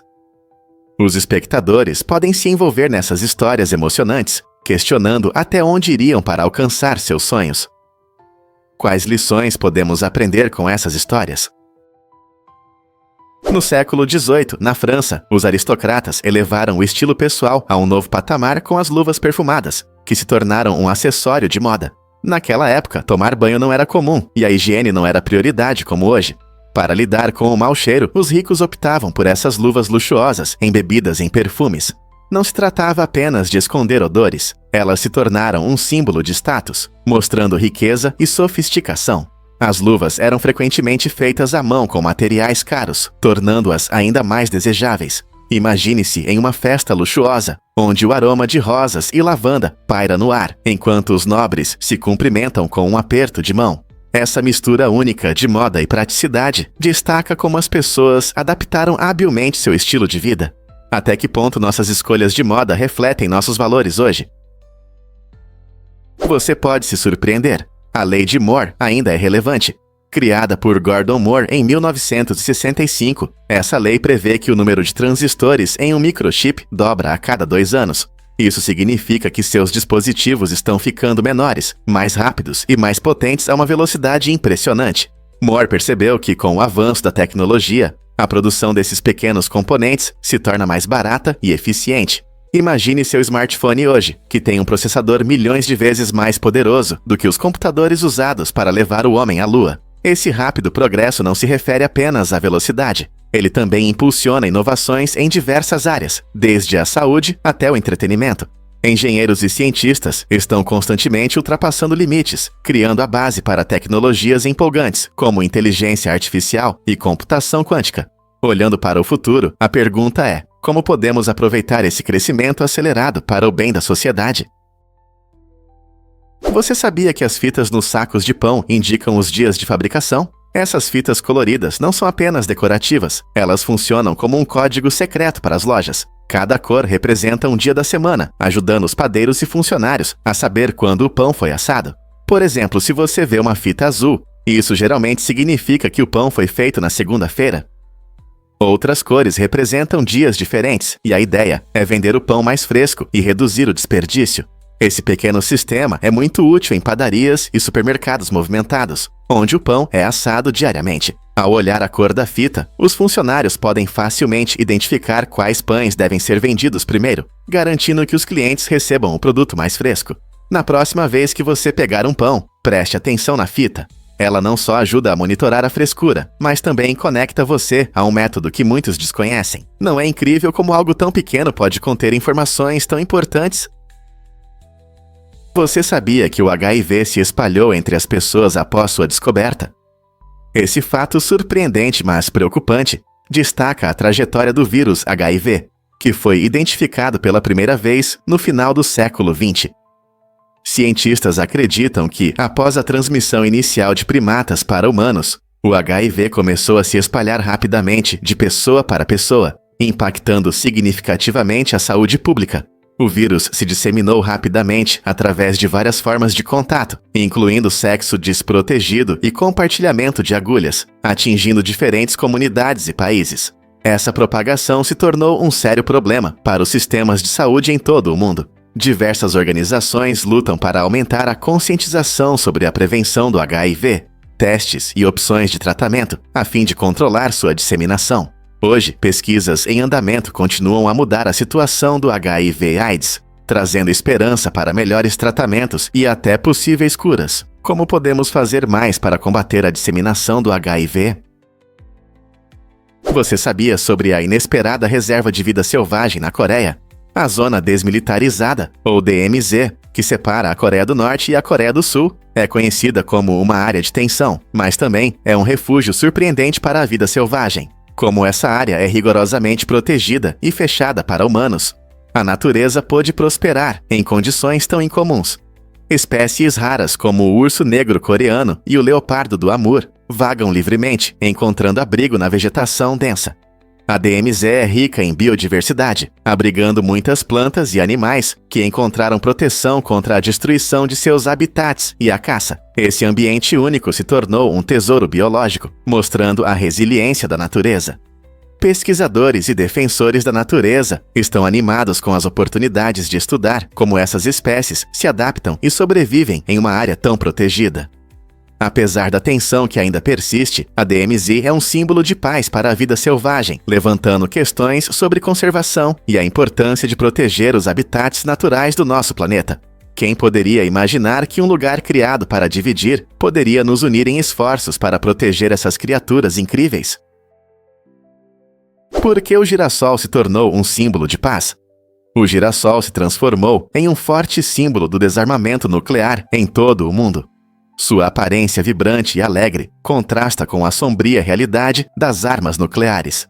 Os espectadores podem se envolver nessas histórias emocionantes, questionando até onde iriam para alcançar seus sonhos. Quais lições podemos aprender com essas histórias? No século XVIII, na França, os aristocratas elevaram o estilo pessoal a um novo patamar com as luvas perfumadas, que se tornaram um acessório de moda. Naquela época, tomar banho não era comum e a higiene não era prioridade como hoje. Para lidar com o mau cheiro, os ricos optavam por essas luvas luxuosas embebidas em perfumes. Não se tratava apenas de esconder odores, elas se tornaram um símbolo de status, mostrando riqueza e sofisticação. As luvas eram frequentemente feitas à mão com materiais caros, tornando-as ainda mais desejáveis. Imagine-se em uma festa luxuosa, onde o aroma de rosas e lavanda paira no ar, enquanto os nobres se cumprimentam com um aperto de mão. Essa mistura única de moda e praticidade destaca como as pessoas adaptaram habilmente seu estilo de vida. Até que ponto nossas escolhas de moda refletem nossos valores hoje? Você pode se surpreender. A Lei de Moore ainda é relevante. Criada por Gordon Moore em 1965, essa lei prevê que o número de transistores em um microchip dobra a cada 2 anos. Isso significa que seus dispositivos estão ficando menores, mais rápidos e mais potentes a uma velocidade impressionante. Moore percebeu que, com o avanço da tecnologia, a produção desses pequenos componentes se torna mais barata e eficiente. Imagine seu smartphone hoje, que tem um processador milhões de vezes mais poderoso do que os computadores usados para levar o homem à Lua. Esse rápido progresso não se refere apenas à velocidade. Ele também impulsiona inovações em diversas áreas, desde a saúde até o entretenimento. Engenheiros e cientistas estão constantemente ultrapassando limites, criando a base para tecnologias empolgantes, como inteligência artificial e computação quântica. Olhando para o futuro, a pergunta é: como podemos aproveitar esse crescimento acelerado para o bem da sociedade? Você sabia que as fitas nos sacos de pão indicam os dias de fabricação? Essas fitas coloridas não são apenas decorativas, elas funcionam como um código secreto para as lojas. Cada cor representa um dia da semana, ajudando os padeiros e funcionários a saber quando o pão foi assado. Por exemplo, se você vê uma fita azul, isso geralmente significa que o pão foi feito na segunda-feira. Outras cores representam dias diferentes, e a ideia é vender o pão mais fresco e reduzir o desperdício. Esse pequeno sistema é muito útil em padarias e supermercados movimentados, onde o pão é assado diariamente. Ao olhar a cor da fita, os funcionários podem facilmente identificar quais pães devem ser vendidos primeiro, garantindo que os clientes recebam o produto mais fresco. Na próxima vez que você pegar um pão, preste atenção na fita. Ela não só ajuda a monitorar a frescura, mas também conecta você a um método que muitos desconhecem. Não é incrível como algo tão pequeno pode conter informações tão importantes? Você sabia que o HIV se espalhou entre as pessoas após sua descoberta? Esse fato surpreendente, mas preocupante, destaca a trajetória do vírus HIV, que foi identificado pela primeira vez no final do século XX. Cientistas acreditam que, após a transmissão inicial de primatas para humanos, o HIV começou a se espalhar rapidamente de pessoa para pessoa, impactando significativamente a saúde pública. O vírus se disseminou rapidamente através de várias formas de contato, incluindo sexo desprotegido e compartilhamento de agulhas, atingindo diferentes comunidades e países. Essa propagação se tornou um sério problema para os sistemas de saúde em todo o mundo. Diversas organizações lutam para aumentar a conscientização sobre a prevenção do HIV, testes e opções de tratamento, a fim de controlar sua disseminação. Hoje, pesquisas em andamento continuam a mudar a situação do HIV/AIDS, trazendo esperança para melhores tratamentos e até possíveis curas. Como podemos fazer mais para combater a disseminação do HIV? Você sabia sobre a inesperada reserva de vida selvagem na Coreia? A Zona Desmilitarizada, ou DMZ, que separa a Coreia do Norte e a Coreia do Sul, é conhecida como uma área de tensão, mas também é um refúgio surpreendente para a vida selvagem. Como essa área é rigorosamente protegida e fechada para humanos, a natureza pôde prosperar em condições tão incomuns. Espécies raras como o urso negro coreano e o leopardo do Amur vagam livremente, encontrando abrigo na vegetação densa. A DMZ é rica em biodiversidade, abrigando muitas plantas e animais que encontraram proteção contra a destruição de seus habitats e a caça. Esse ambiente único se tornou um tesouro biológico, mostrando a resiliência da natureza. Pesquisadores e defensores da natureza estão animados com as oportunidades de estudar como essas espécies se adaptam e sobrevivem em uma área tão protegida. Apesar da tensão que ainda persiste, a DMZ é um símbolo de paz para a vida selvagem, levantando questões sobre conservação e a importância de proteger os habitats naturais do nosso planeta. Quem poderia imaginar que um lugar criado para dividir poderia nos unir em esforços para proteger essas criaturas incríveis? Por que o girassol se tornou um símbolo de paz? O girassol se transformou em um forte símbolo do desarmamento nuclear em todo o mundo. Sua aparência vibrante e alegre contrasta com a sombria realidade das armas nucleares.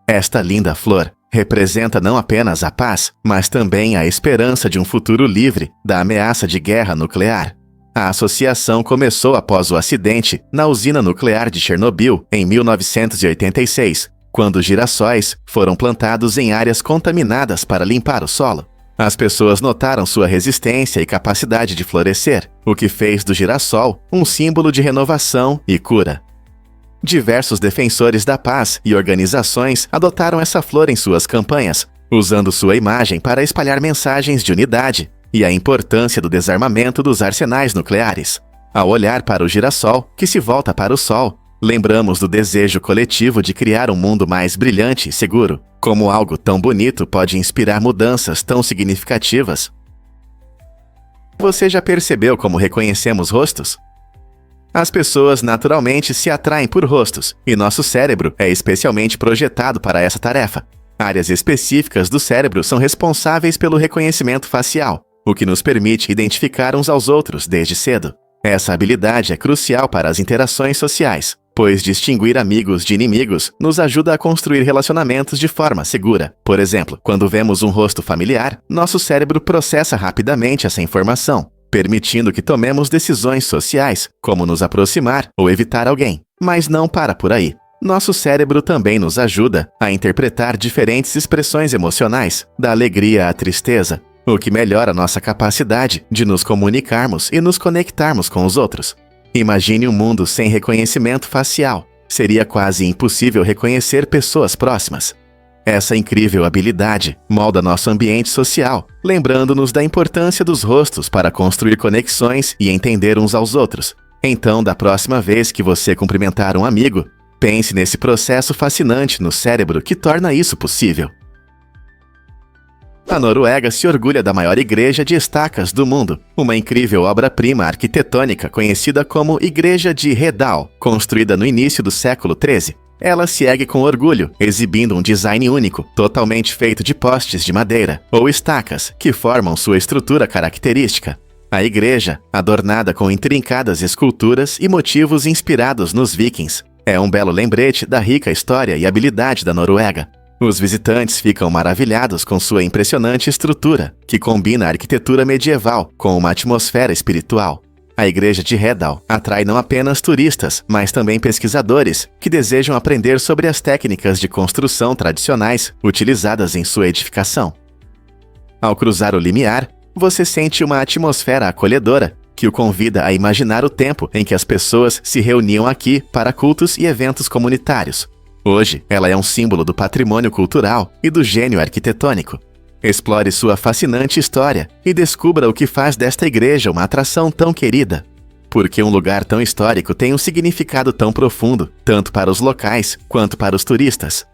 Esta linda flor representa não apenas a paz, mas também a esperança de um futuro livre da ameaça de guerra nuclear. A associação começou após o acidente na usina nuclear de Chernobyl em 1986, quando girassóis foram plantados em áreas contaminadas para limpar o solo. As pessoas notaram sua resistência e capacidade de florescer, o que fez do girassol um símbolo de renovação e cura. Diversos defensores da paz e organizações adotaram essa flor em suas campanhas, usando sua imagem para espalhar mensagens de unidade e a importância do desarmamento dos arsenais nucleares. Ao olhar para o girassol, que se volta para o sol, lembramos do desejo coletivo de criar um mundo mais brilhante e seguro. Como algo tão bonito pode inspirar mudanças tão significativas? Você já percebeu como reconhecemos rostos? As pessoas naturalmente se atraem por rostos, e nosso cérebro é especialmente projetado para essa tarefa. Áreas específicas do cérebro são responsáveis pelo reconhecimento facial, o que nos permite identificar uns aos outros desde cedo. Essa habilidade é crucial para as interações sociais, pois distinguir amigos de inimigos nos ajuda a construir relacionamentos de forma segura. Por exemplo, quando vemos um rosto familiar, nosso cérebro processa rapidamente essa informação, permitindo que tomemos decisões sociais, como nos aproximar ou evitar alguém. Mas não para por aí. Nosso cérebro também nos ajuda a interpretar diferentes expressões emocionais, da alegria à tristeza, o que melhora nossa capacidade de nos comunicarmos e nos conectarmos com os outros. Imagine um mundo sem reconhecimento facial. seria quase impossível reconhecer pessoas próximas. Essa incrível habilidade molda nosso ambiente social, lembrando-nos da importância dos rostos para construir conexões e entender uns aos outros. Então, da próxima vez que você cumprimentar um amigo, pense nesse processo fascinante no cérebro que torna isso possível. A Noruega se orgulha da maior igreja de estacas do mundo, uma incrível obra-prima arquitetônica conhecida como Igreja de Redal, construída no início do século XIII. Ela se ergue com orgulho, exibindo um design único, totalmente feito de postes de madeira ou estacas, que formam sua estrutura característica. A igreja, adornada com intrincadas esculturas e motivos inspirados nos vikings, é um belo lembrete da rica história e habilidade da Noruega. Os visitantes ficam maravilhados com sua impressionante estrutura, que combina a arquitetura medieval com uma atmosfera espiritual. A Igreja de Redal atrai não apenas turistas, mas também pesquisadores que desejam aprender sobre as técnicas de construção tradicionais utilizadas em sua edificação. Ao cruzar o limiar, você sente uma atmosfera acolhedora que o convida a imaginar o tempo em que as pessoas se reuniam aqui para cultos e eventos comunitários. Hoje, ela é um símbolo do patrimônio cultural e do gênio arquitetônico. Explore sua fascinante história e descubra o que faz desta igreja uma atração tão querida. Porque um lugar tão histórico tem um significado tão profundo, tanto para os locais quanto para os turistas.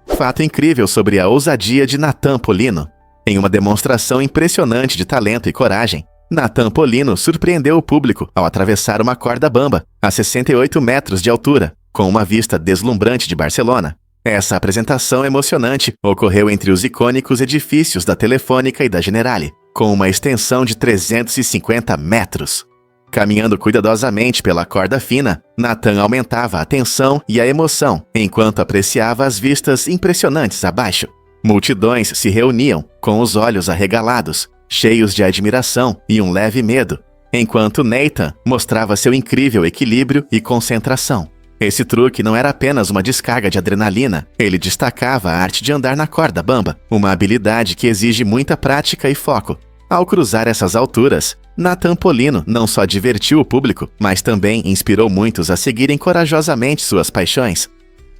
Fato incrível sobre a ousadia de Nathan Polino. Em uma demonstração impressionante de talento e coragem, Nathan Polino surpreendeu o público ao atravessar uma corda bamba a 68 metros de altura, com uma vista deslumbrante de Barcelona. Essa apresentação emocionante ocorreu entre os icônicos edifícios da Telefônica e da Generali, com uma extensão de 350 metros. Caminhando cuidadosamente pela corda fina, Nathan aumentava a tensão e a emoção enquanto apreciava as vistas impressionantes abaixo. Multidões se reuniam, com os olhos arregalados, cheios de admiração e um leve medo, enquanto Nathan mostrava seu incrível equilíbrio e concentração. Esse truque não era apenas uma descarga de adrenalina, ele destacava a arte de andar na corda bamba, uma habilidade que exige muita prática e foco. Ao cruzar essas alturas, Nathan Polino não só divertiu o público, mas também inspirou muitos a seguirem corajosamente suas paixões.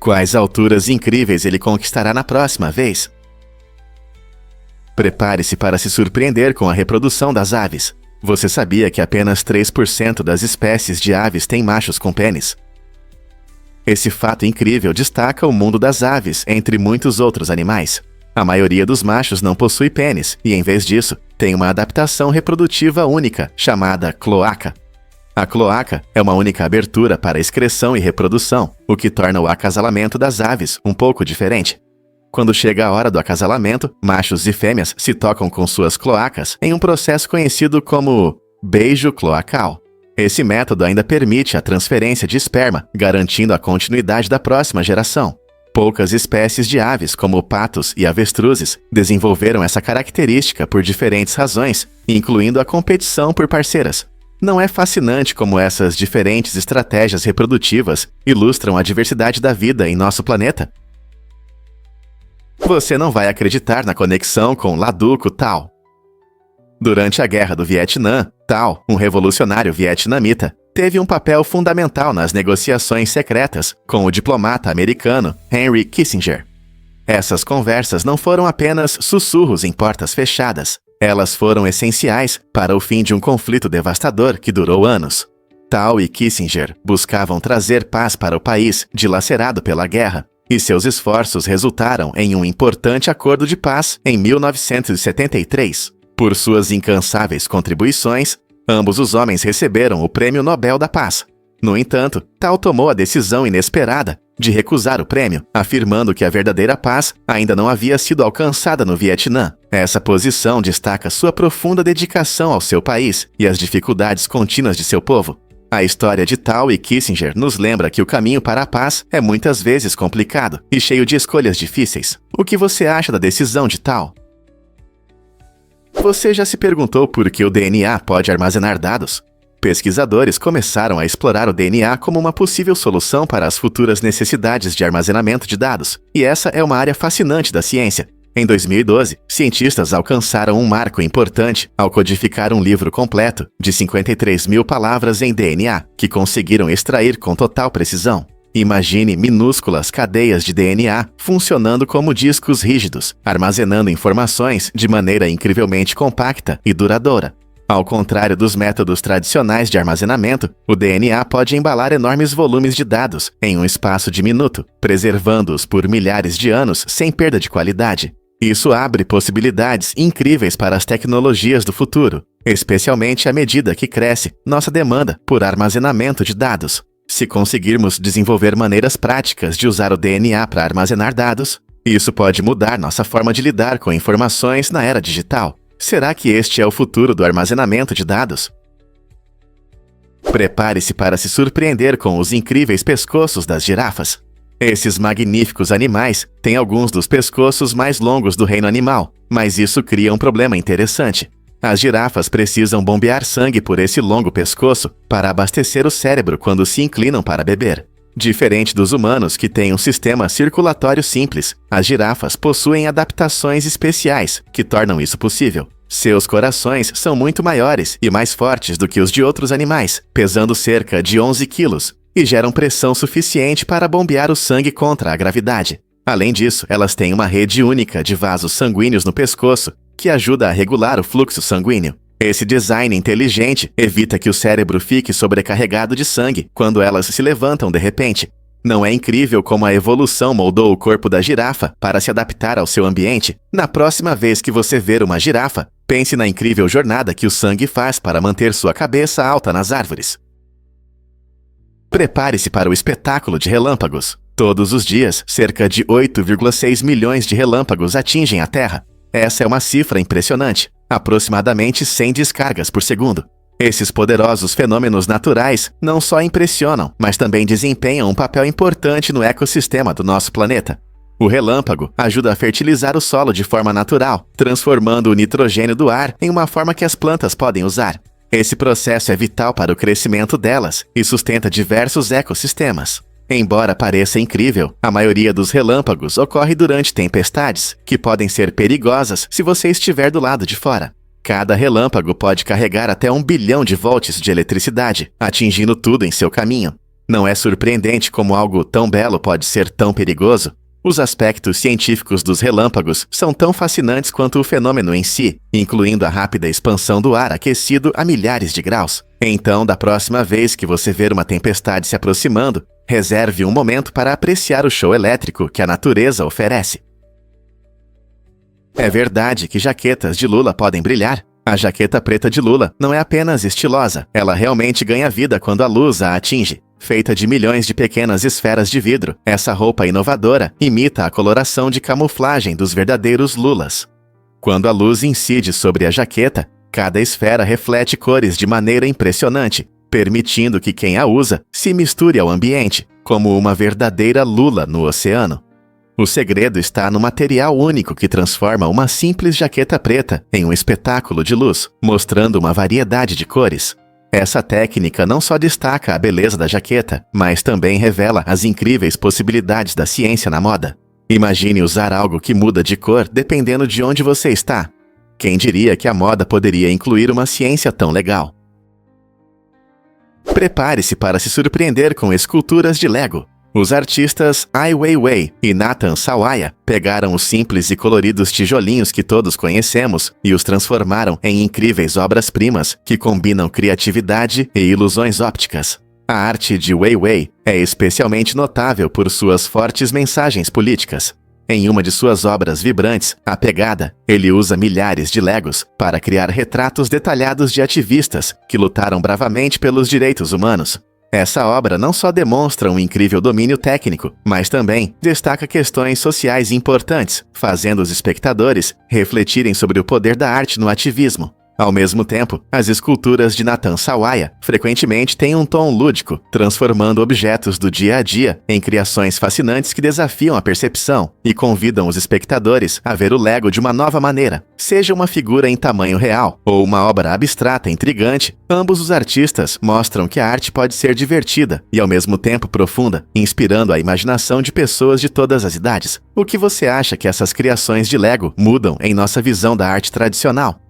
Quais alturas incríveis ele conquistará na próxima vez? Prepare-se para se surpreender com a reprodução das aves. Você sabia que apenas 3% das espécies de aves têm machos com pênis? Esse fato incrível destaca o mundo das aves entre muitos outros animais. A maioria dos machos não possui pênis e, em vez disso, tem uma adaptação reprodutiva única, chamada cloaca. A cloaca é uma única abertura para excreção e reprodução, o que torna o acasalamento das aves um pouco diferente. Quando chega a hora do acasalamento, machos e fêmeas se tocam com suas cloacas em um processo conhecido como beijo cloacal. Esse método ainda permite a transferência de esperma, garantindo a continuidade da próxima geração. Poucas espécies de aves, como patos e avestruzes, desenvolveram essa característica por diferentes razões, incluindo a competição por parceiras. Não é fascinante como essas diferentes estratégias reprodutivas ilustram a diversidade da vida em nosso planeta? Você não vai acreditar na conexão com Laduco Thao. Durante a Guerra do Vietnã, Thao, um revolucionário vietnamita, teve um papel fundamental nas negociações secretas com o diplomata americano Henry Kissinger. Essas conversas não foram apenas sussurros em portas fechadas, elas foram essenciais para o fim de um conflito devastador que durou anos. Thao e Kissinger buscavam trazer paz para o país dilacerado pela guerra, e seus esforços resultaram em um importante acordo de paz em 1973. Por suas incansáveis contribuições, ambos os homens receberam o Prêmio Nobel da Paz. No entanto, Thao tomou a decisão inesperada de recusar o prêmio, afirmando que a verdadeira paz ainda não havia sido alcançada no Vietnã. Essa posição destaca sua profunda dedicação ao seu país e as dificuldades contínuas de seu povo. A história de Thao e Kissinger nos lembra que o caminho para a paz é muitas vezes complicado e cheio de escolhas difíceis. O que você acha da decisão de Thao? Você já se perguntou por que o DNA pode armazenar dados? Pesquisadores começaram a explorar o DNA como uma possível solução para as futuras necessidades de armazenamento de dados, e essa é uma área fascinante da ciência. Em 2012, cientistas alcançaram um marco importante ao codificar um livro completo de 53 mil palavras em DNA, que conseguiram extrair com total precisão. Imagine minúsculas cadeias de DNA funcionando como discos rígidos, armazenando informações de maneira incrivelmente compacta e duradoura. Ao contrário dos métodos tradicionais de armazenamento, o DNA pode embalar enormes volumes de dados em um espaço de minuto, preservando-os por milhares de anos sem perda de qualidade. Isso abre possibilidades incríveis para as tecnologias do futuro, especialmente à medida que cresce nossa demanda por armazenamento de dados. Se conseguirmos desenvolver maneiras práticas de usar o DNA para armazenar dados, isso pode mudar nossa forma de lidar com informações na era digital. Será que este é o futuro do armazenamento de dados? Prepare-se para se surpreender com os incríveis pescoços das girafas. Esses magníficos animais têm alguns dos pescoços mais longos do reino animal, mas isso cria um problema interessante. As girafas precisam bombear sangue por esse longo pescoço para abastecer o cérebro quando se inclinam para beber. Diferente dos humanos que têm um sistema circulatório simples, as girafas possuem adaptações especiais que tornam isso possível. Seus corações são muito maiores e mais fortes do que os de outros animais, pesando cerca de 11 quilos, e geram pressão suficiente para bombear o sangue contra a gravidade. Além disso, elas têm uma rede única de vasos sanguíneos no pescoço, que ajuda a regular o fluxo sanguíneo. Esse design inteligente evita que o cérebro fique sobrecarregado de sangue quando elas se levantam de repente. Não é incrível como a evolução moldou o corpo da girafa para se adaptar ao seu ambiente? Na próxima vez que você ver uma girafa, pense na incrível jornada que o sangue faz para manter sua cabeça alta nas árvores. Prepare-se para o espetáculo de relâmpagos. Todos os dias, cerca de 8,6 milhões de relâmpagos atingem a Terra. Essa é uma cifra impressionante, aproximadamente 100 descargas por segundo. Esses poderosos fenômenos naturais não só impressionam, mas também desempenham um papel importante no ecossistema do nosso planeta. O relâmpago ajuda a fertilizar o solo de forma natural, transformando o nitrogênio do ar em uma forma que as plantas podem usar. Esse processo é vital para o crescimento delas e sustenta diversos ecossistemas. Embora pareça incrível, a maioria dos relâmpagos ocorre durante tempestades, que podem ser perigosas se você estiver do lado de fora. Cada relâmpago pode carregar até 1 bilhão de volts de eletricidade, atingindo tudo em seu caminho. Não é surpreendente como algo tão belo pode ser tão perigoso? Os aspectos científicos dos relâmpagos são tão fascinantes quanto o fenômeno em si, incluindo a rápida expansão do ar aquecido a milhares de graus. Então, da próxima vez que você ver uma tempestade se aproximando, reserve um momento para apreciar o show elétrico que a natureza oferece. É verdade que jaquetas de Lula podem brilhar? A jaqueta preta de Lula não é apenas estilosa, ela realmente ganha vida quando a luz a atinge. Feita de milhões de pequenas esferas de vidro, essa roupa inovadora imita a coloração de camuflagem dos verdadeiros Lulas. Quando a luz incide sobre a jaqueta, cada esfera reflete cores de maneira impressionante, permitindo que quem a usa se misture ao ambiente, como uma verdadeira lula no oceano. O segredo está no material único que transforma uma simples jaqueta preta em um espetáculo de luz, mostrando uma variedade de cores. Essa técnica não só destaca a beleza da jaqueta, mas também revela as incríveis possibilidades da ciência na moda. Imagine usar algo que muda de cor dependendo de onde você está. Quem diria que a moda poderia incluir uma ciência tão legal? Prepare-se para se surpreender com esculturas de Lego. Os artistas Ai Weiwei e Nathan Sawaya pegaram os simples e coloridos tijolinhos que todos conhecemos e os transformaram em incríveis obras-primas que combinam criatividade e ilusões ópticas. A arte de Weiwei é especialmente notável por suas fortes mensagens políticas. Em uma de suas obras vibrantes, A Pegada, ele usa milhares de Legos para criar retratos detalhados de ativistas que lutaram bravamente pelos direitos humanos. Essa obra não só demonstra um incrível domínio técnico, mas também destaca questões sociais importantes, fazendo os espectadores refletirem sobre o poder da arte no ativismo. Ao mesmo tempo, as esculturas de Nathan Sawaya frequentemente têm um tom lúdico, transformando objetos do dia a dia em criações fascinantes que desafiam a percepção e convidam os espectadores a ver o Lego de uma nova maneira. Seja uma figura em tamanho real ou uma obra abstrata intrigante, ambos os artistas mostram que a arte pode ser divertida e ao mesmo tempo profunda, inspirando a imaginação de pessoas de todas as idades. O que você acha que essas criações de Lego mudam em nossa visão da arte tradicional?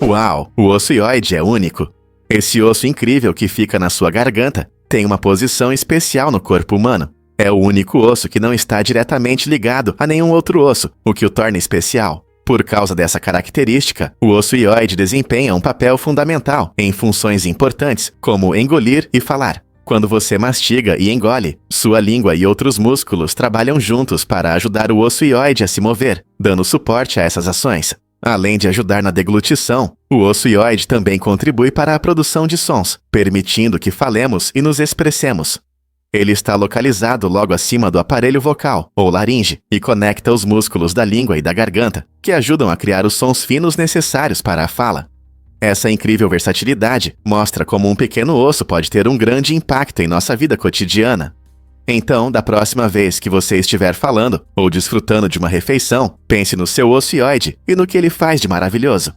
Uau! O osso hyoide é único. Esse osso incrível que fica na sua garganta tem uma posição especial no corpo humano. É o único osso que não está diretamente ligado a nenhum outro osso, o que o torna especial. Por causa dessa característica, o osso hyoide desempenha um papel fundamental em funções importantes, como engolir e falar. Quando você mastiga e engole, sua língua e outros músculos trabalham juntos para ajudar o osso hyoide a se mover, dando suporte a essas ações. Além de ajudar na deglutição, o osso hyoide também contribui para a produção de sons, permitindo que falemos e nos expressemos. Ele está localizado logo acima do aparelho vocal, ou laringe, e conecta os músculos da língua e da garganta, que ajudam a criar os sons finos necessários para a fala. Essa incrível versatilidade mostra como um pequeno osso pode ter um grande impacto em nossa vida cotidiana. Então, da próxima vez que você estiver falando ou desfrutando de uma refeição, pense no seu osso hyoide e no que ele faz de maravilhoso.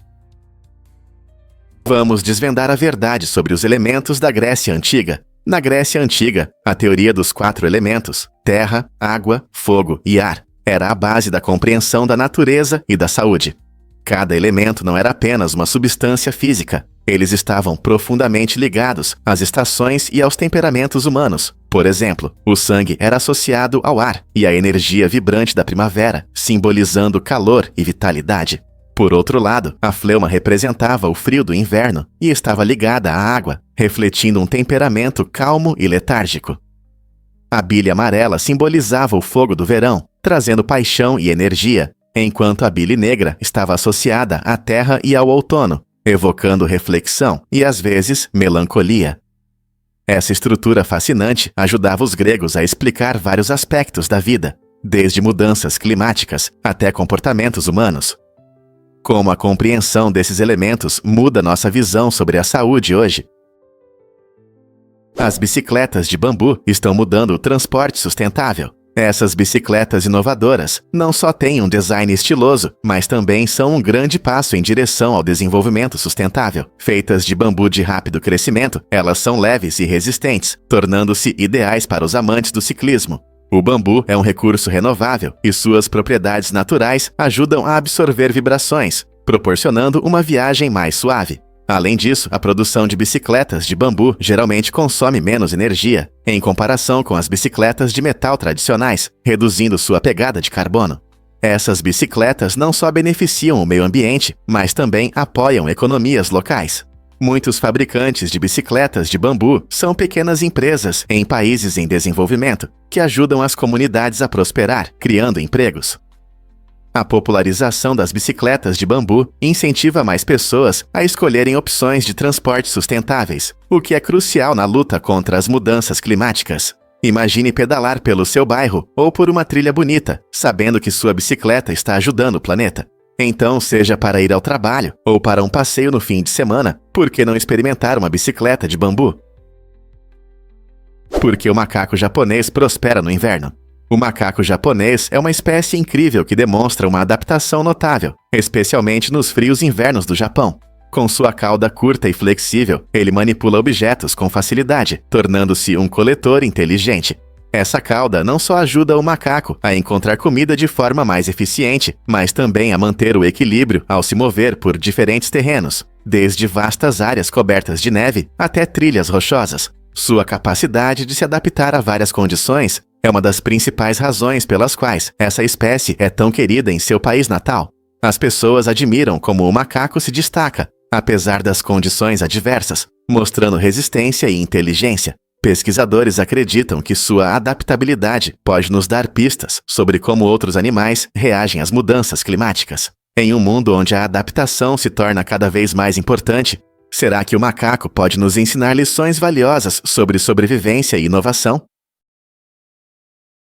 Vamos desvendar a verdade sobre os elementos da Grécia Antiga. Na Grécia Antiga, a teoria dos 4 elementos, terra, água, fogo e ar, era a base da compreensão da natureza e da saúde. Cada elemento não era apenas uma substância física. Eles estavam profundamente ligados às estações e aos temperamentos humanos. Por exemplo, o sangue era associado ao ar e à energia vibrante da primavera, simbolizando calor e vitalidade. Por outro lado, a fleuma representava o frio do inverno e estava ligada à água, refletindo um temperamento calmo e letárgico. A bile amarela simbolizava o fogo do verão, trazendo paixão e energia, enquanto a bile negra estava associada à terra e ao outono, evocando reflexão e, às vezes, melancolia. Essa estrutura fascinante ajudava os gregos a explicar vários aspectos da vida, desde mudanças climáticas até comportamentos humanos. Como a compreensão desses elementos muda nossa visão sobre a saúde hoje? As bicicletas de bambu estão mudando o transporte sustentável. Essas bicicletas inovadoras não só têm um design estiloso, mas também são um grande passo em direção ao desenvolvimento sustentável. Feitas de bambu de rápido crescimento, elas são leves e resistentes, tornando-se ideais para os amantes do ciclismo. O bambu é um recurso renovável e suas propriedades naturais ajudam a absorver vibrações, proporcionando uma viagem mais suave. Além disso, a produção de bicicletas de bambu geralmente consome menos energia, em comparação com as bicicletas de metal tradicionais, reduzindo sua pegada de carbono. Essas bicicletas não só beneficiam o meio ambiente, mas também apoiam economias locais. Muitos fabricantes de bicicletas de bambu são pequenas empresas em países em desenvolvimento, que ajudam as comunidades a prosperar, criando empregos. A popularização das bicicletas de bambu incentiva mais pessoas a escolherem opções de transporte sustentáveis, o que é crucial na luta contra as mudanças climáticas. Imagine pedalar pelo seu bairro ou por uma trilha bonita, sabendo que sua bicicleta está ajudando o planeta. Então, seja para ir ao trabalho ou para um passeio no fim de semana, por que não experimentar uma bicicleta de bambu? Porque o macaco japonês prospera no inverno. O macaco japonês é uma espécie incrível que demonstra uma adaptação notável, especialmente nos frios invernos do Japão. Com sua cauda curta e flexível, ele manipula objetos com facilidade, tornando-se um coletor inteligente. Essa cauda não só ajuda o macaco a encontrar comida de forma mais eficiente, mas também a manter o equilíbrio ao se mover por diferentes terrenos, desde vastas áreas cobertas de neve até trilhas rochosas. Sua capacidade de se adaptar a várias condições é uma das principais razões pelas quais essa espécie é tão querida em seu país natal. As pessoas admiram como o macaco se destaca, apesar das condições adversas, mostrando resistência e inteligência. Pesquisadores acreditam que sua adaptabilidade pode nos dar pistas sobre como outros animais reagem às mudanças climáticas. Em um mundo onde a adaptação se torna cada vez mais importante, será que o macaco pode nos ensinar lições valiosas sobre sobrevivência e inovação?